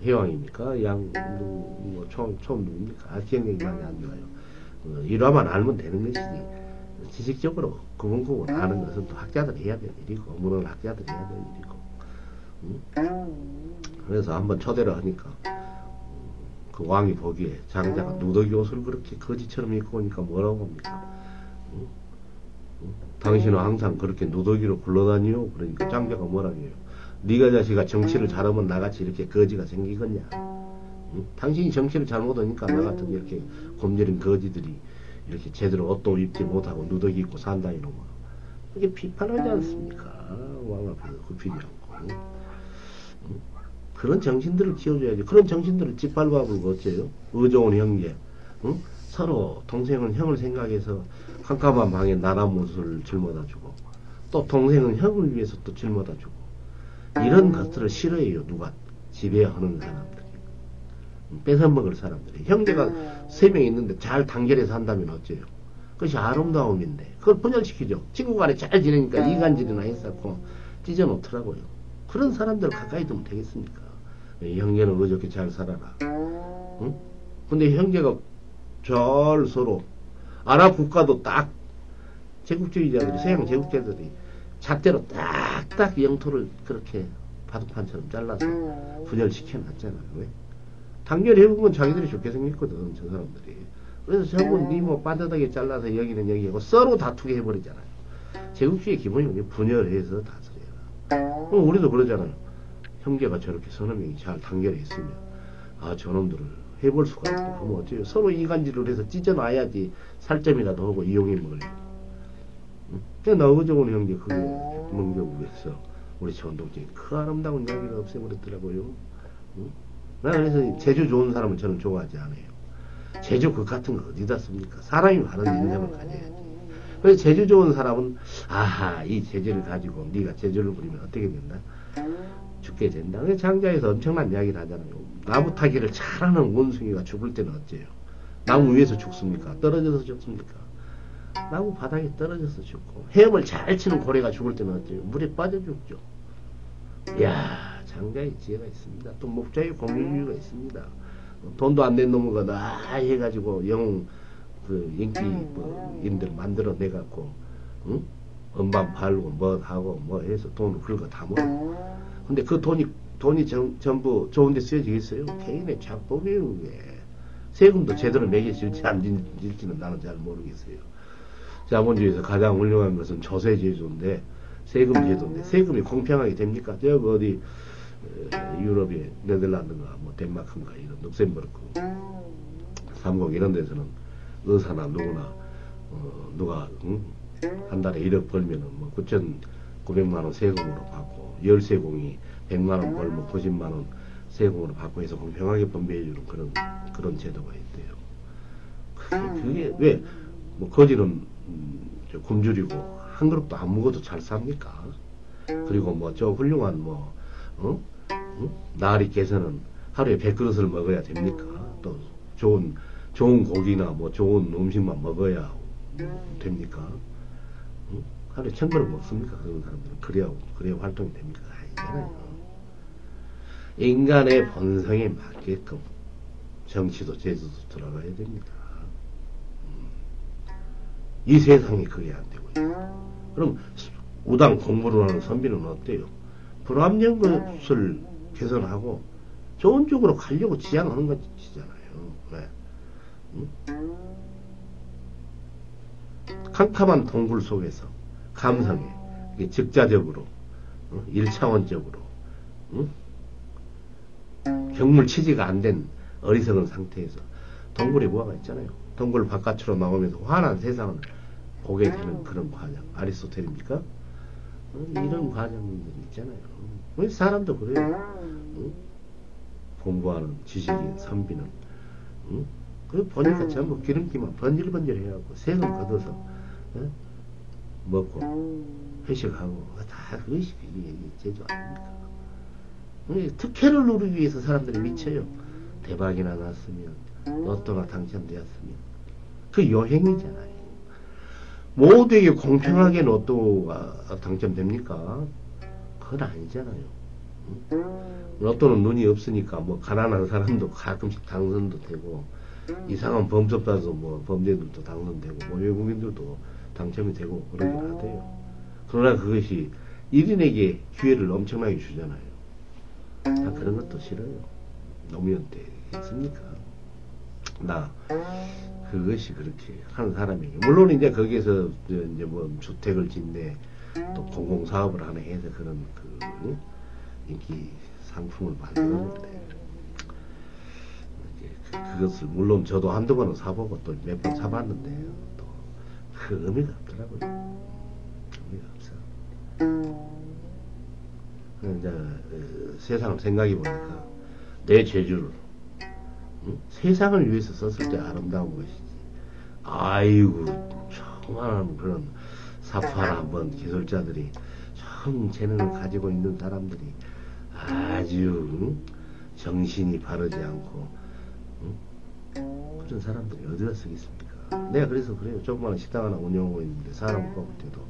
해왕입니까? 총 누굽니까? 기억력이 많이 안 좋아요. 일화만 알면 되는 것이지 지식적으로 구분구분 아는 것은 또 학자들이 해야 될 일이고 문헌 학자들이 해야 될 일이고 응? 그래서 한번 초대를 하니까 그 왕이 보기에 장자가 누더기 옷을 그렇게 거지처럼 입고 오니까 뭐라고 합니까? 응? 응? 당신은 항상 그렇게 누더기로 굴러다니요? 그러니까 장자가 뭐라고 해요? 네가 자식아 정치를 잘하면 나같이 이렇게 거지가 생기겠냐? 응? 당신이 정치를 잘못하니까 나 같은 이렇게 곰녀린 거지들이 이렇게 제대로 옷도 입지 못하고 누더기 입고 산다 이놈아. 그게 비판하지 않습니까? 왕 앞에서 굽히지 않고. 응? 그런 정신들을 키워줘야지. 그런 정신들을 짓밟아보고 어째요? 의좋은 형제. 응? 서로 동생은 형을 생각해서 캄캄한 방에 나라못을 짊어다 주고 또 동생은 형을 위해서 또 짊어다 주고 이런 것들을 싫어해요. 누가? 지배하는 사람들이. 뺏어먹을 사람들이. 형제가 3명 있는데 잘 단결해서 한다면 어째요? 그것이 아름다움인데 그걸 분열시키죠. 친구 간에 잘 지내니까 이간질이나 했었고 찢어놓더라고요. 그런 사람들 가까이 두면 되겠습니까? 형제는 어저께 잘 살아라. 응? 근데 형제가 잘 서로 아랍 국가도 딱 제국주의자들이 서양 제국주의자들이 잣대로 딱딱 영토를 그렇게 바둑판처럼 잘라서 분열시켜 놨잖아요. 왜? 단결해보면 자기들이 좋게 생겼거든 저 사람들이. 그래서 전부 니뭐 반듯하게 잘라서 여기는 여기고 서로 다투게 해버리잖아요. 제국주의 기본이 분열해서 다스려라. 그럼 우리도 그러잖아요. 형제가 저렇게 서너 명이 잘 단결했으면 아 저놈들을 해볼 수가 없고 그러면 어째요? 서로 이간질을 해서 찢어놔야지 살점이라도 하고 이용해 먹으려고. 응? 그냥 너무 좋은 형제 그게 문경부에서 우리 전동적인 그 아름다운 이야기를 없애버렸더라고요. 응? 나 그래서 제주 좋은 사람은 저는 좋아하지 않아요. 제주 그 같은 거 어디다 씁니까? 사람이 많은 인생을 가져야지. 그래서 제주 좋은 사람은 아하 이 제주를 가지고 네가 제주를 부리면 어떻게 된다? 죽게 된다. 그래서 장자에서 엄청난 이야기를 하잖아요. 나무 타기를 잘하는 원숭이가 죽을 때는 어째요? 나무 위에서 죽습니까? 떨어져서 죽습니까? 나무 바닥에 떨어져서 죽고 헤엄을 잘 치는 고래가 죽을 때는 어째요? 물에 빠져 죽죠. 이야 장자의 지혜가 있습니다. 또 목자의 공유주의가 있습니다. 돈도 안 낸 놈가 나 해가지고 영웅 그 인기 인들 만들어 내갖고 응? 음반 팔고 뭐 하고 뭐 해서 돈을 긁어 다 먹어. 근데 그 돈이 전부 좋은데 쓰여지겠어요? 개인의 착복이에요. 그게. 세금도 제대로 매겨질지 안 질지는 나는 잘 모르겠어요. 자본주의에서 가장 훌륭한 것은 조세제도인데 세금 제도인데 세금이 공평하게 됩니까? 저기 어디 유럽의 네덜란드인가 뭐 덴마크인가 이런 룩셈부르크 30 이런 데서는 의사나 누구나 누가 한 달에 1억 벌면은 뭐 9,900만원 세금으로 받고 열세공이 100만원 벌면 90만원 세금으로 받고 해서 공평하게 분배해주는 그런 제도가 있대요. 그게 왜 뭐 거지는 굶주리고 한 그릇도 안 먹어도 잘 삽니까? 그리고 뭐 저 훌륭한 뭐 나리 개선은 하루에 100그릇을 먹어야 됩니까? 또 좋은 고기나 뭐 좋은 음식만 먹어야 됩니까? 하루에 1000그릇 먹습니까? 그런 사람들은 그래야 활동이 됩니까? 아니잖아요. 인간의 본성에 맞게끔 정치도 제도도 들어가야 됩니다. 이 세상에 그게 안 되고요. 그럼 우당 공부를 하는 선비는 어때요? 불합리한 것을 개선하고 좋은 쪽으로 가려고 지향하는 것이잖아요. 네. 캄캄한 동굴 속에서 감성에 즉자적으로 1차원적으로 경물 취지가 안 된 어리석은 상태에서 동굴에 뭐가 있잖아요. 동굴 바깥으로 나오면서 환한 세상을 보게 되는 그런 과정. 아리스토텔입니까? 이런 과정들이 있잖아요. 왜 사람도 그래요. 공부하는 지식인 선비는 그 보니까 전부 기름기만 번질번질해갖고 세금 걷어서 먹고 회식하고 다 그것이 제도 아닙니까? 특혜를 누리기 위해서 사람들이 미쳐요. 대박이나 났으면 로또나 당첨되었으면 그 여행이잖아요. 모두에게 공평하게 로또가 당첨됩니까? 그건 아니잖아요. 로또는 눈이 없으니까 뭐 가난한 사람도 가끔씩 당선도 되고 이상한 범죄자도 뭐 범죄들도 당선되고 뭐 외국인들도 당첨이 되고 그러긴 하대요. 그러나 그것이 1인에게 기회를 엄청나게 주잖아요. 나 그런 것도 싫어요. 노무현 때 했습니까? 나 그것이 그렇게 하는 사람이에요. 물론 이제 거기에서 이제 뭐 주택을 짓네, 또 공공사업을 하네 해서 그런 그 인기 상품을 만들었는데, 이제 그것을 물론 저도 한두 번은 사보고 또 몇 번 사봤는데요. 또 그 의미가 없더라고요. 의미가 없어. 이제 세상을 생각해 보니까 내 재주를 세상을 위해서 썼을 때 아름다운 것이지. 아이고, 정말 그런 사파란 기술자들이 참 재능을 가지고 있는 사람들이 아주 정신이 바르지 않고 그런 사람들이 어디다 쓰겠습니까? 내가 그래서 그래요. 조그마한 식당 하나 운영하고 있는데 사람 뽑을 때도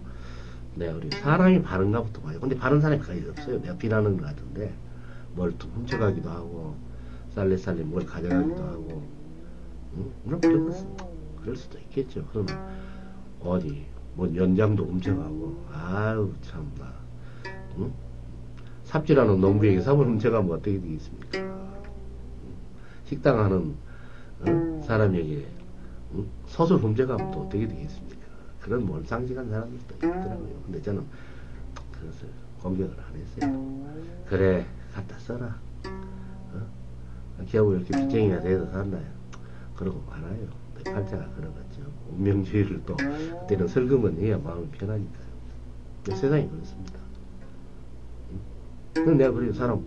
내가 그래요. 사람이 바른가부터 봐요. 근데 바른 사람이 거의 없어요. 내가 비난하는 것 같은데 뭘 또 훔쳐가기도 하고 쌀래쌀래 뭘 가져가기도 하고 물론 그럴 수도 있겠죠. 그러나 어디 뭐 연장도 훔쳐가고 아유 참나 삽질하는 농부에게 삽을 훔쳐가면 어떻게 되겠습니까? 식당 하는 사람에게 솥을 훔쳐가면 또 어떻게 되겠습니까? 그런 몰상식한 사람들도 있더라고요. 근데 저는 그것을 공격을 안 했어요. 그래 갖다 써라. 겨우 이렇게 빚쟁이가 돼서 산다요. 그러고 말아요. 내 팔자가 그러겠죠. 운명주의를 또 그때는 슬금은 해야 마음이 편하니까요. 세상이 그렇습니다. 내가 그래요. 사람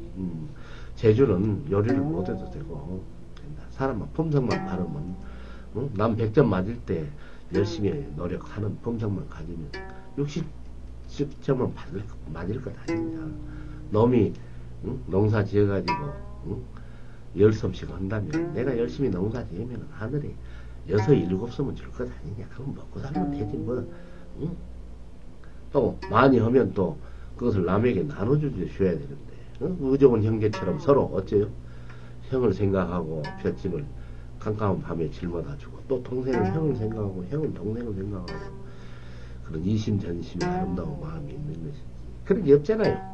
재주는 요리를 못해도 되고 된다. 사람만 품성만 바르면 남 100점 맞을 때 열심히 노력하는 품성만 가지면 60점은 맞을 것 아니냐. 놈이 농사 지어가지고 10섬씩 한다면 내가 열심히 농사 지으면 하늘에 6, 7섬은 줄 것 아니냐. 그건 먹고 살면 되지 뭐. 또 많이 하면 또 그것을 남에게 나눠주셔야 되는데 의좋은 형제처럼 서로 어째요? 형을 생각하고 볏짐을 깜깜한 밤에 짊어다 주고 또 동생은 형을 생각하고 형은 동생을 생각하고 그런 이심전심의 아름다운 마음이 있는 것이지. 그런 게 없잖아요.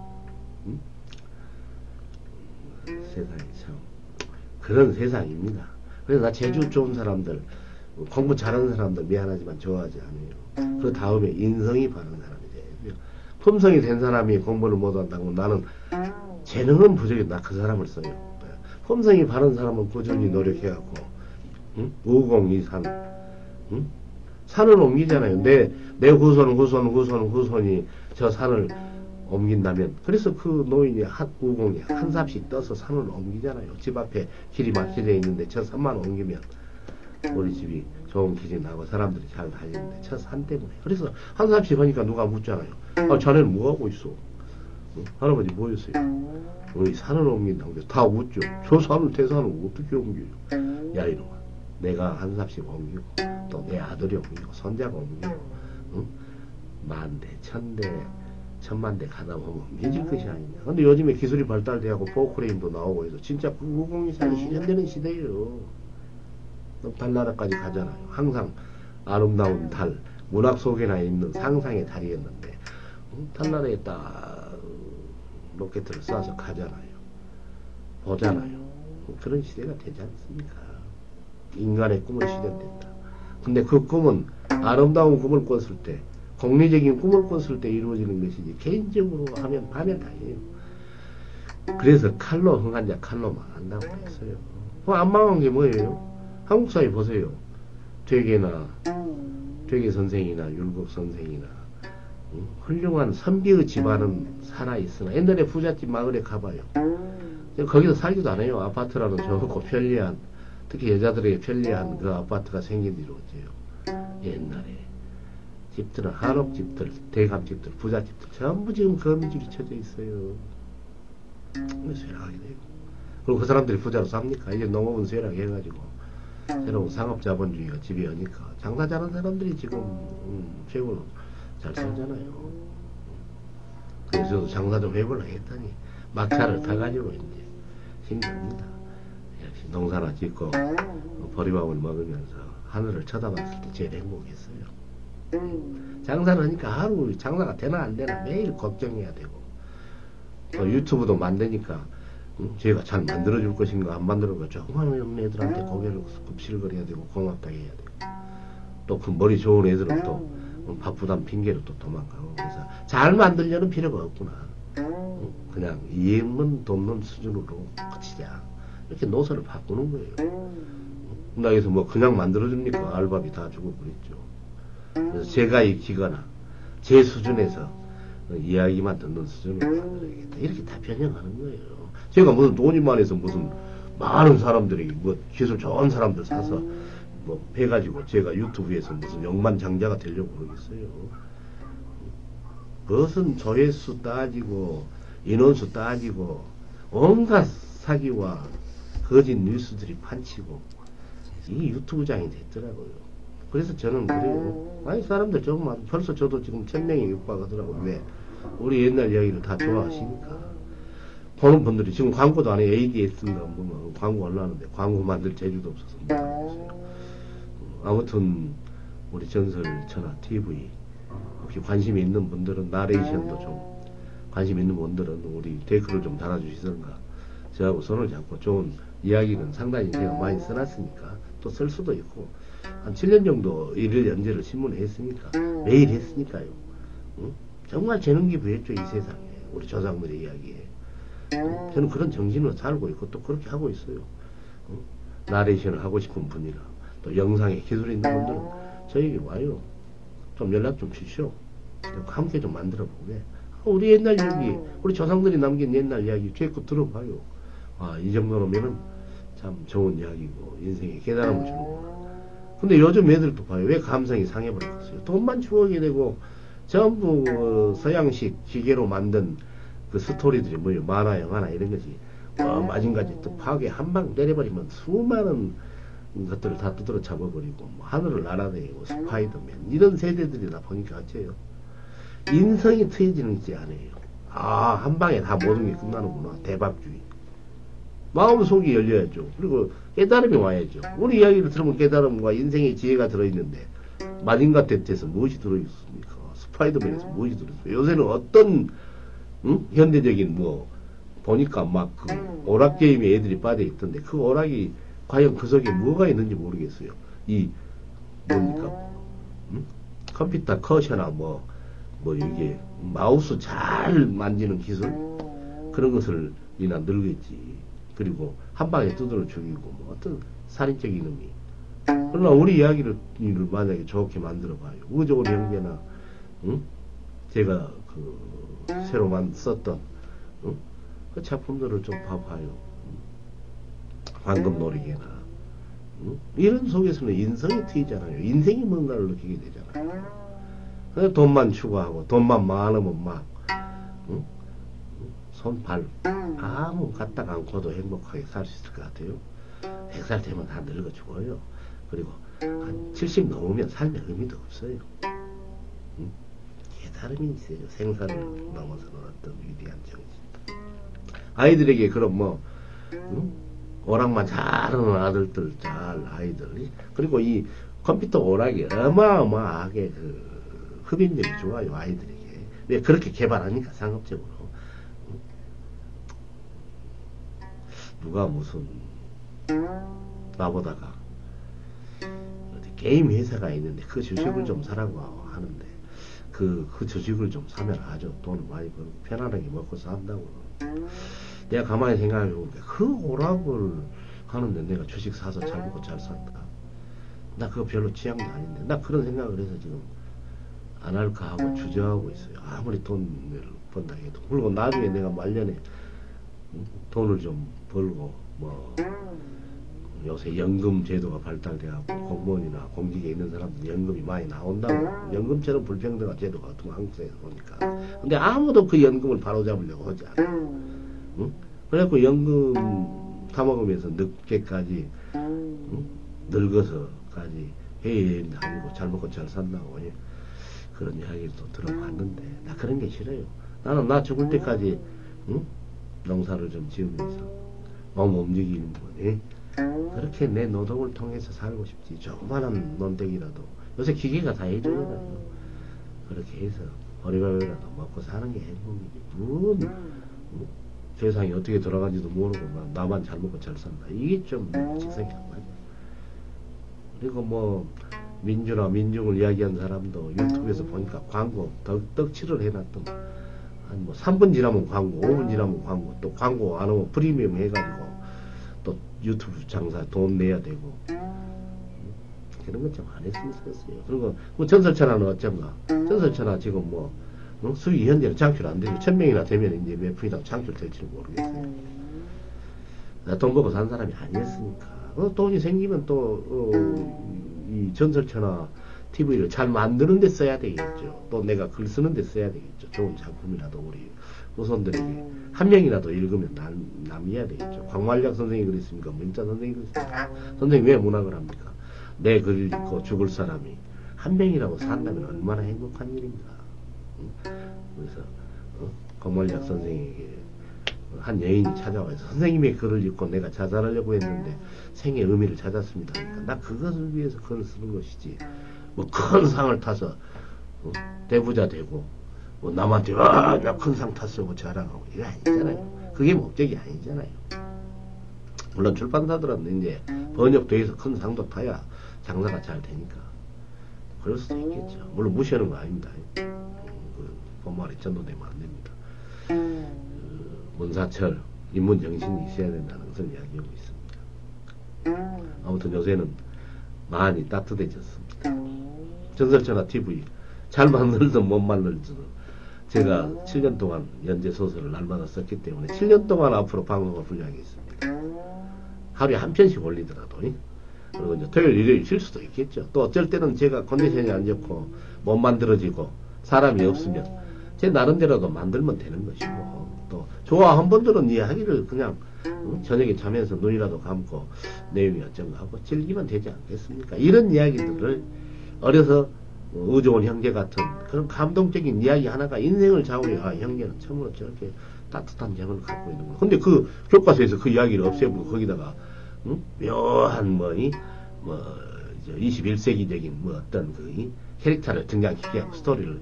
세상이 참 그런 세상입니다. 그래서 나 재주 좋은 사람들, 공부 잘하는 사람들 미안하지만 좋아하지 않아요. 그 다음에 인성이 바른 사람이 돼요. 품성이 된 사람이 공부를 못한다고 나는 재능은 부족해. 나 그 사람을 써요. 품성이 바른 사람은 꾸준히 노력해갖고 우공이산 산을 옮기잖아요. 내 후손이 저 산을 옮긴다면 그래서 그 노인이 우공이 한 삽씩 떠서 산을 옮기잖아요. 집 앞에 길이 막혀져 있는데 저 산만 옮기면 우리 집이 좋은 길이 나고 사람들이 잘 다니는데 저 산 때문에. 그래서 한 삽씩 하니까 누가 묻잖아요. 아, 자네는 뭐 하고 있어? 할아버지 뭐였어요? 우리 산을 옮긴다고 해서 다 묻죠. 저 산을 대산을 어떻게 옮겨요? 야 이놈아, 내가 한 삽씩 옮기고 또 내 아들이 옮기고 손자가 옮기고 만대 천대 천만대 가다 보면 믿을 것이 아니냐. 근데 요즘에 기술이 발달되고 포크레인도 나오고 해서 진짜 구공이산이 실현되는 시대예요. 달나라까지 가잖아요. 항상 아름다운 달, 문학 속에나 있는 상상의 달이었는데 달나라에 딱 로켓을 쏴서 가잖아요. 보잖아요. 그런 시대가 되지 않습니까? 인간의 꿈은 실현된다. 근데 그 꿈은 아름다운 꿈을 꿨을 때, 공리적인 꿈을 꿨을 때 이루어지는 것이지 개인적으로 하면 파멸당해요. 그래서 칼로 흥한 자 칼로 망한다고 했어요. 안 망한 게 뭐예요? 한국 사회 보세요. 되게 선생이나 율곡 선생이나 훌륭한 선비의 집안은 살아있으나 옛날에 부잣집 마을에 가봐요. 거기서 살기도 안 해요. 아파트라는 좋고 편리한, 특히 여자들에게 편리한 그 아파트가 생긴 뒤로 어째요. 옛날에 집들은 한옥집들, 대감집들, 부잣집들 전부 지금 거미줄이 쳐져 있어요. 쇠락하게 되고. 그리고 그 사람들이 부자로 삽니까? 이제 농업은 쇠락해가지고 새로운 상업자본주의가 지배하니까 장사 잘하는 사람들이 지금 최고로 잘 살잖아요. 그래서 저도 장사 좀 해보려고 했더니 막차를 타가지고 이제 힘듭니다. 역시 농사나 짓고 보리밥을 먹으면서 하늘을 쳐다봤을 때 제일 행복했어요. 장사를 하니까 하루 장사가 되나 안 되나 매일 걱정해야 되고 또 유튜브도 만드니까 제가 잘 만들어줄 것인가 안 만들어줄 것인가 조그마한 애들한테 고개를 굽실거려야 되고 고맙다 해야 되고 또 그 머리 좋은 애들은 또 바쁘단 핑계로 또 도망가고 그래서 잘 만들려는 필요가 없구나. 그냥 이익만 돕는 수준으로 그치자 이렇게 노선을 바꾸는 거예요. 나에서 뭐 그냥 만들어줍니까? 알바비 다 주고 그랬죠. 그래서 제가 익히거나 제 수준에서 이야기만 듣는 수준으로 만들어야겠다. 이렇게 다 변형하는 거예요. 제가 무슨 돈이 많아서 무슨 많은 사람들이 뭐 기술 좋은 사람들 사서 뭐 해가지고 제가 유튜브에서 무슨 억만장자가 되려고 그러겠어요. 그것은 조회수 따지고 인원수 따지고 온갖 사기와 거짓 뉴스들이 판치고 이 유튜브장이 됐더라고요. 그래서 저는 그래요. 아니 사람들 조금만 벌써 저도 지금 1000명이 육박하더라고요. 왜? 우리 옛날 이야기를 다 좋아하시니까. 보는 분들이 지금 광고도 안 해. ADS인가 뭐 광고 올라오는데 광고 만들 재주도 없어서 못 하겠어요. 아무튼 우리 전설천하 TV 혹시 관심이 있는 분들은 나레이션도 좀 관심 있는 분들은 우리 댓글을 좀 달아주시던가 저하고 손을 잡고 좋은 이야기는 상당히 제가 많이 써놨으니까 또 쓸 수도 있고 한 7년 정도 일일 연재를 신문에 했으니까 매일 했으니까요. 응? 정말 재능 기부했죠. 이 세상에 우리 조상들의 이야기에. 저는 그런 정신으로 살고 있고 또 그렇게 하고 있어요. 나레이션을 하고 싶은 분이나 또 영상에 기술이 있는 분들은 저에게 와요. 좀 연락 좀 주시오. 함께 좀 만들어 보게. 우리 옛날 이야기, 우리 조상들이 남긴 옛날 이야기 계속 들어봐요. 아, 이 정도면은 참 좋은 이야기고 인생에 깨달음을 주는구나. 근데 요즘 애들도 봐요. 왜 감성이 상해버렸어요? 돈만 추억이 되고 전부 서양식 기계로 만든 그 스토리들이 뭐예요? 만화, 영화나 이런 거지. 마징가지 또 파괴 한 방 때려버리면 수많은 것들을 다 두드러 잡아버리고 뭐 하늘을 날아다니고 스파이더맨 이런 세대들이 다 보니까 어째요? 인성이 트여지는 게 아니에요. 아, 한 방에 다 모든 게 끝나는구나. 대박주의. 마음속이 열려야죠. 그리고 깨달음이 와야죠. 우리 이야기를 들으면 깨달음과 인생의 지혜가 들어있는데 마징가 탭에서 무엇이 들어있습니까? 스파이더맨에서 무엇이 들어있어요? 요새는 어떤 현대적인 뭐 보니까 막 그 오락 게임에 애들이 빠져 있던데 그 오락이 과연 그 속에 뭐가 있는지 모르겠어요. 이 뭡니까? 컴퓨터 컷이나 뭐 이게 마우스 잘 만지는 기술 그런 것을 이나 늙었지. 그리고 한 방에 두드러 죽이고 뭐 어떤 살인적인 의미. 그러나 우리 이야기를 만약에 좋게 만들어 봐요. 우주의 형제나 제가 그 새로만 썼던 그 작품들을 좀 봐봐요. 황금놀이개나 이런 속에서는 인성이 트이잖아요. 인생이 뭔가를 느끼게 되잖아요. 그래서 돈만 추구하고 돈만 많으면 막 손, 발 아무 갖다가 않고도 행복하게 살 수 있을 것 같아요. 100살 되면 다 늙어 죽어요. 그리고 한 70 넘으면 삶의 의미도 없어요. 깨달음이 있어요. 생사를 넘어서는 어떤 위대한 정신. 아이들에게 그럼 뭐 오락만 잘하는 아들들 잘 아이들 그리고 이 컴퓨터 오락이 어마어마하게 그 흡인력이 좋아요. 아이들에게. 왜 그렇게 개발하니까 상업적으로 누가 무슨 나보다가 어디 게임 회사가 있는데 그 주식을 좀 사라고 하는데 그 주식을 좀 사면 아주 돈을 많이 벌고 편안하게 먹고 산다고. 내가 가만히 생각해 보니까 그 오락을 하는데 내가 주식 사서 잘 먹고 잘 산다. 나 그거 별로 취향도 아닌데 나 그런 생각을 해서 지금 안 할까 하고 주저하고 있어요. 아무리 돈을 번다 해도. 그리고 나중에 내가 말년에 돈을 좀 벌고 뭐 요새 연금 제도가 발달돼갖고 공무원이나 공직에 있는 사람들 연금이 많이 나온다고. 연금처럼 불평등한 제도가 어떤 한국에서 보니까. 근데 아무도 그 연금을 바로잡으려고 하지 않아. 응? 그래갖고 연금 타먹으면서 늦게까지 늙어서까지 해야 다니고 잘 먹고 잘 산다고 그런 이야기를 또 들어봤는데 나 그런 게 싫어요. 나는 나 죽을 때까지 농사를 좀 지으면서 몸 움직이는 거니 그렇게 내 노동을 통해서 살고 싶지. 조그마한 논대기라도 요새 기계가 다 해줘요. 그렇게 해서 어리바리라도 먹고 사는 게 행복이지. 세상이 어떻게 돌아가는지도 모르고 막 나만 잘 먹고 잘 산다. 이게 좀 직성이 안 맞아. 그리고 뭐 민주나 민중을 이야기한 사람도 유튜브에서 보니까 광고 떡칠을 해놨던 한 뭐 3분 지나면 광고, 5분 지나면 광고, 또 광고 안 하면 프리미엄 해가지고 또 유튜브 장사 돈 내야 되고 그런 건 좀 안 했으면 좋겠어요. 그리고 뭐 전설천하는 어쩐가. 전설천하 지금 뭐 수익이 현재는 창출 안 되고 1000명이나 되면 이제 몇 푼이나 창출될지는 모르겠어요. 돈 벌고 산 사람이 아니었으니까. 돈이 생기면 또 이 전설천하 TV를 잘 만드는 데 써야 되겠죠. 또 내가 글 쓰는 데 써야 되겠죠. 좋은 작품이라도 우리 후손들에게 한 명이라도 읽으면 남이야 되겠죠. 광말약 선생이 그랬습니까? 문자 선생이 그랬습니까? 선생님 왜 문학을 합니까? 내 글을 읽고 죽을 사람이 한 명이라고 산다면 얼마나 행복한 일인가. 그래서 광말약 선생에게 한 여인이 찾아와서 선생님의 글을 읽고 내가 자살하려고 했는데 생의 의미를 찾았습니다. 그러니까 나 그것을 위해서 글을 쓰는 것이지 뭐 큰 상을 타서 대부자 되고 뭐 남한테 나 큰 상 탔어 자랑하고 이거 아니잖아요. 그게 목적이 아니잖아요. 물론 출판사들은 이제 번역돼서 큰 상도 타야 장사가 잘 되니까 그럴 수도 있겠죠. 물론 무시하는 거 아닙니다. 그 본말에 전도되면 안 됩니다. 문사철 인문 정신이 있어야 된다는 것을 이야기하고 있습니다. 아무튼 요새는 많이 따뜻해졌습니다. 전설천하 TV 잘 만들든 못 만들든 제가 7년 동안 연재 소설을 날마다 썼기 때문에 7년 동안 앞으로 방송을 분량하겠습니다. 하루에 한 편씩 올리더라도 그리고 이제 토요일 일요일 쉴 수도 있겠죠. 또 어쩔 때는 제가 컨디션이 안 좋고 못 만들어지고 사람이 없으면 제 나름대로도 만들면 되는 것이고 또 좋아한 분들은 이야기를 그냥 저녁에 자면서 눈이라도 감고 내용이 어쩐가 하고 즐기면 되지 않겠습니까? 이런 이야기들을 어려서 의좋은 형제 같은 그런 감동적인 이야기 하나가 인생을 좌우해. 아, 형제는 참으로 저렇게 따뜻한 정을 갖고 있는 거야. 근데 그 교과서에서 그 이야기를 없애고 거기다가 묘한 21세기적인 어떤 그 캐릭터를 등장시켜 스토리를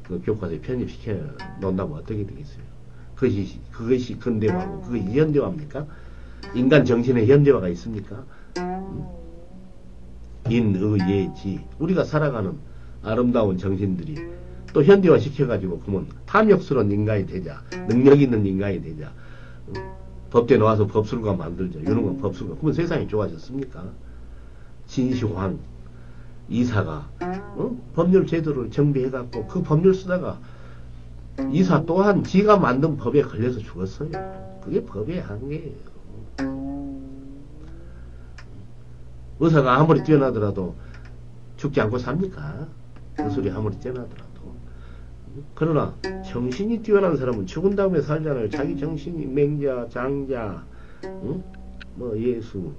그 교과서에 편입시켜 놓는다면 어떻게 되겠어요? 그것이 근대화고 그것이 현대화입니까? 인간 정신에 현대화가 있습니까? 인의예지 우리가 살아가는 아름다운 정신들이 또 현대화 시켜가지고 그러면 탐욕스러운 인간이 되자 능력 있는 인간이 되자 법대 나와서 법술가 만들자 이런 건 법술가 그러면 세상이 좋아졌습니까? 진시황 이사가 법률 제도를 정비해갖고 그 법률 쓰다가 이사 또한 지가 만든 법에 걸려서 죽었어요. 그게 법의 한계예요. 의사가 아무리 뛰어나더라도 죽지 않고 삽니까? 의술이 아무리 뛰어나더라도. 그러나 정신이 뛰어난 사람은 죽은 다음에 살잖아요. 자기 정신이 맹자, 장자, 뭐 예수,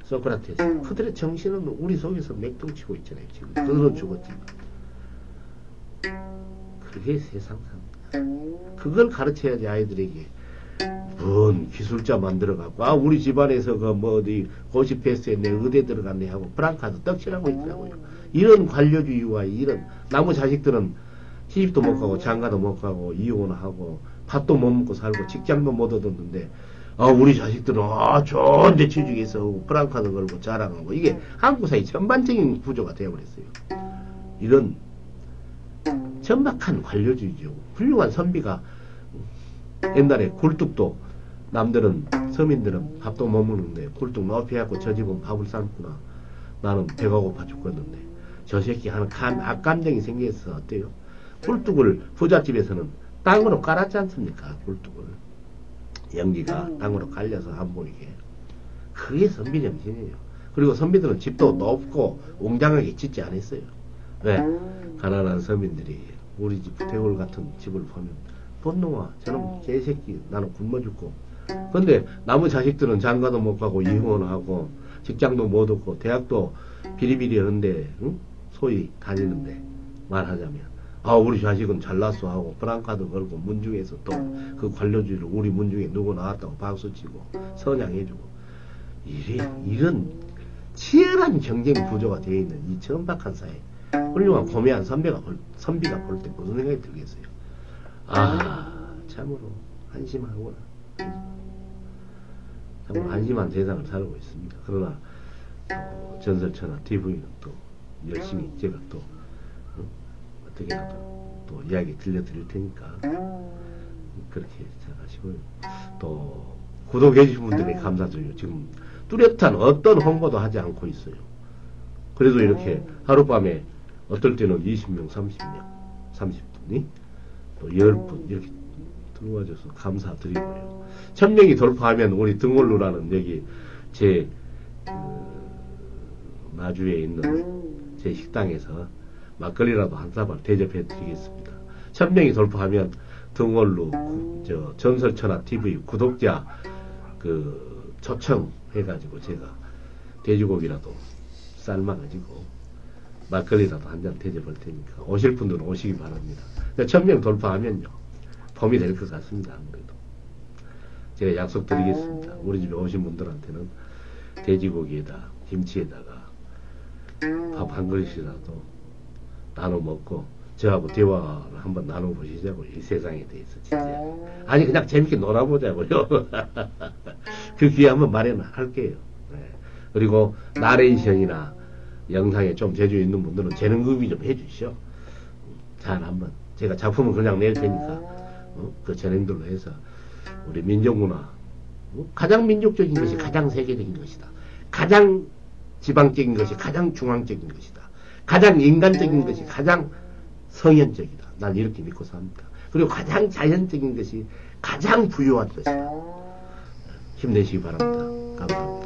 소크라테스 그들의 정신은 우리 속에서 맥동치고 있잖아요. 지금 그들은 죽었지만 그게 세상사입니다. 그걸 가르쳐야지 아이들에게 뭔 기술자 만들어갖고 우리 집안에서 그 뭐 어디 고시 패스했네 의대 들어갔네 하고 프랑카드 떡칠하고 있더라고요. 이런 관료주의와 이런 나무 자식들은 시집도 못 가고 장가도 못 가고 이혼하고 밥도 못 먹고 살고 직장도 못 얻었는데 우리 자식들은 좋은데 취직해서 프랑카드 걸고 자랑하고 이게 한국 사회 전반적인 구조가 되어버렸어요. 이런 천박한 관료주의죠. 훌륭한 선비가 옛날에 굴뚝도 남들은 서민들은 밥도 못 먹는데 굴뚝 높여갖고 저 집은 밥을 삶구나. 나는 배가 고파 죽겠는데 저 새끼 하는 악감정이 생겨서 어때요? 굴뚝을 부잣집에서는 땅으로 깔았지 않습니까? 굴뚝을 연기가 땅으로 깔려서 안 보이게. 그게 선비 정신이에요. 그리고 선비들은 집도 높고 웅장하게 짓지 않았어요. 왜? 가난한 서민들이 우리 집 대골 같은 집을 보면 분노와 저놈 개새끼 나는 굶어 죽고 근데 나무 자식들은 장가도 못 가고 이혼하고 직장도 못 얻고 대학도 비리비리 하는데 소위 다니는데 말하자면 우리 자식은 잘났어 하고 프랑카드 걸고 문중에서 또 그 관료주의를 우리 문중에 누구 나왔다고 박수치고 선양해주고 이런 치열한 경쟁 구조가 되어 있는 이 천박한 사회 훌륭한 고매한 선비가 볼 때 무슨 생각이 들겠어요? 참으로 한심하구나. 정말 한심한 세상을 살고 있습니다. 그러나 전설천하 TV는 또 열심히 제가 또 어떻게라도 또 이야기 들려드릴 테니까 그렇게 생각하시고요. 또 구독해 주신 분들에 감사드려요. 지금 뚜렷한 어떤 홍보도 하지 않고 있어요. 그래도 이렇게 하룻밤에 어떨 때는 20명, 30명, 30분이 또 10분 이렇게 들어와줘서 감사드리고요. 1000명이 돌파하면 우리 등월루라는 여기 제 마주에 있는 제 식당에서 막걸리라도 한 사발 대접해 드리겠습니다. 1000명이 돌파하면 등월루 전설천하 TV 구독자 초청 해가지고 제가 돼지고기라도 삶아가지고 막걸리라도 한 잔 대접할 테니까 오실 분들은 오시기 바랍니다. 1000명 돌파하면요 봄이 될 것 같습니다. 아무래도 제가 약속드리겠습니다. 우리 집에 오신 분들한테는 돼지고기에다 김치에다가 밥 한 그릇이라도 나눠 먹고 저하고 대화를 한번 나눠보시자고요. 이 세상에 대해서 진짜. 아니 그냥 재밌게 놀아보자고요. 그 기회 한번 마련할게요. 네. 그리고 나레이션이나 영상에 좀 재주 있는 분들은 재능급이 좀 해주시오. 잘 한번 제가 작품을 그냥 낼 테니까 그 재능들로 해서 우리 민족문화 가장 민족적인 것이 가장 세계적인 것이다. 가장 지방적인 것이 가장 중앙적인 것이다. 가장 인간적인 것이 가장 성현적이다. 난 이렇게 믿고 삽니다. 그리고 가장 자연적인 것이 가장 부유한 것이다. 힘내시기 바랍니다. 감사합니다.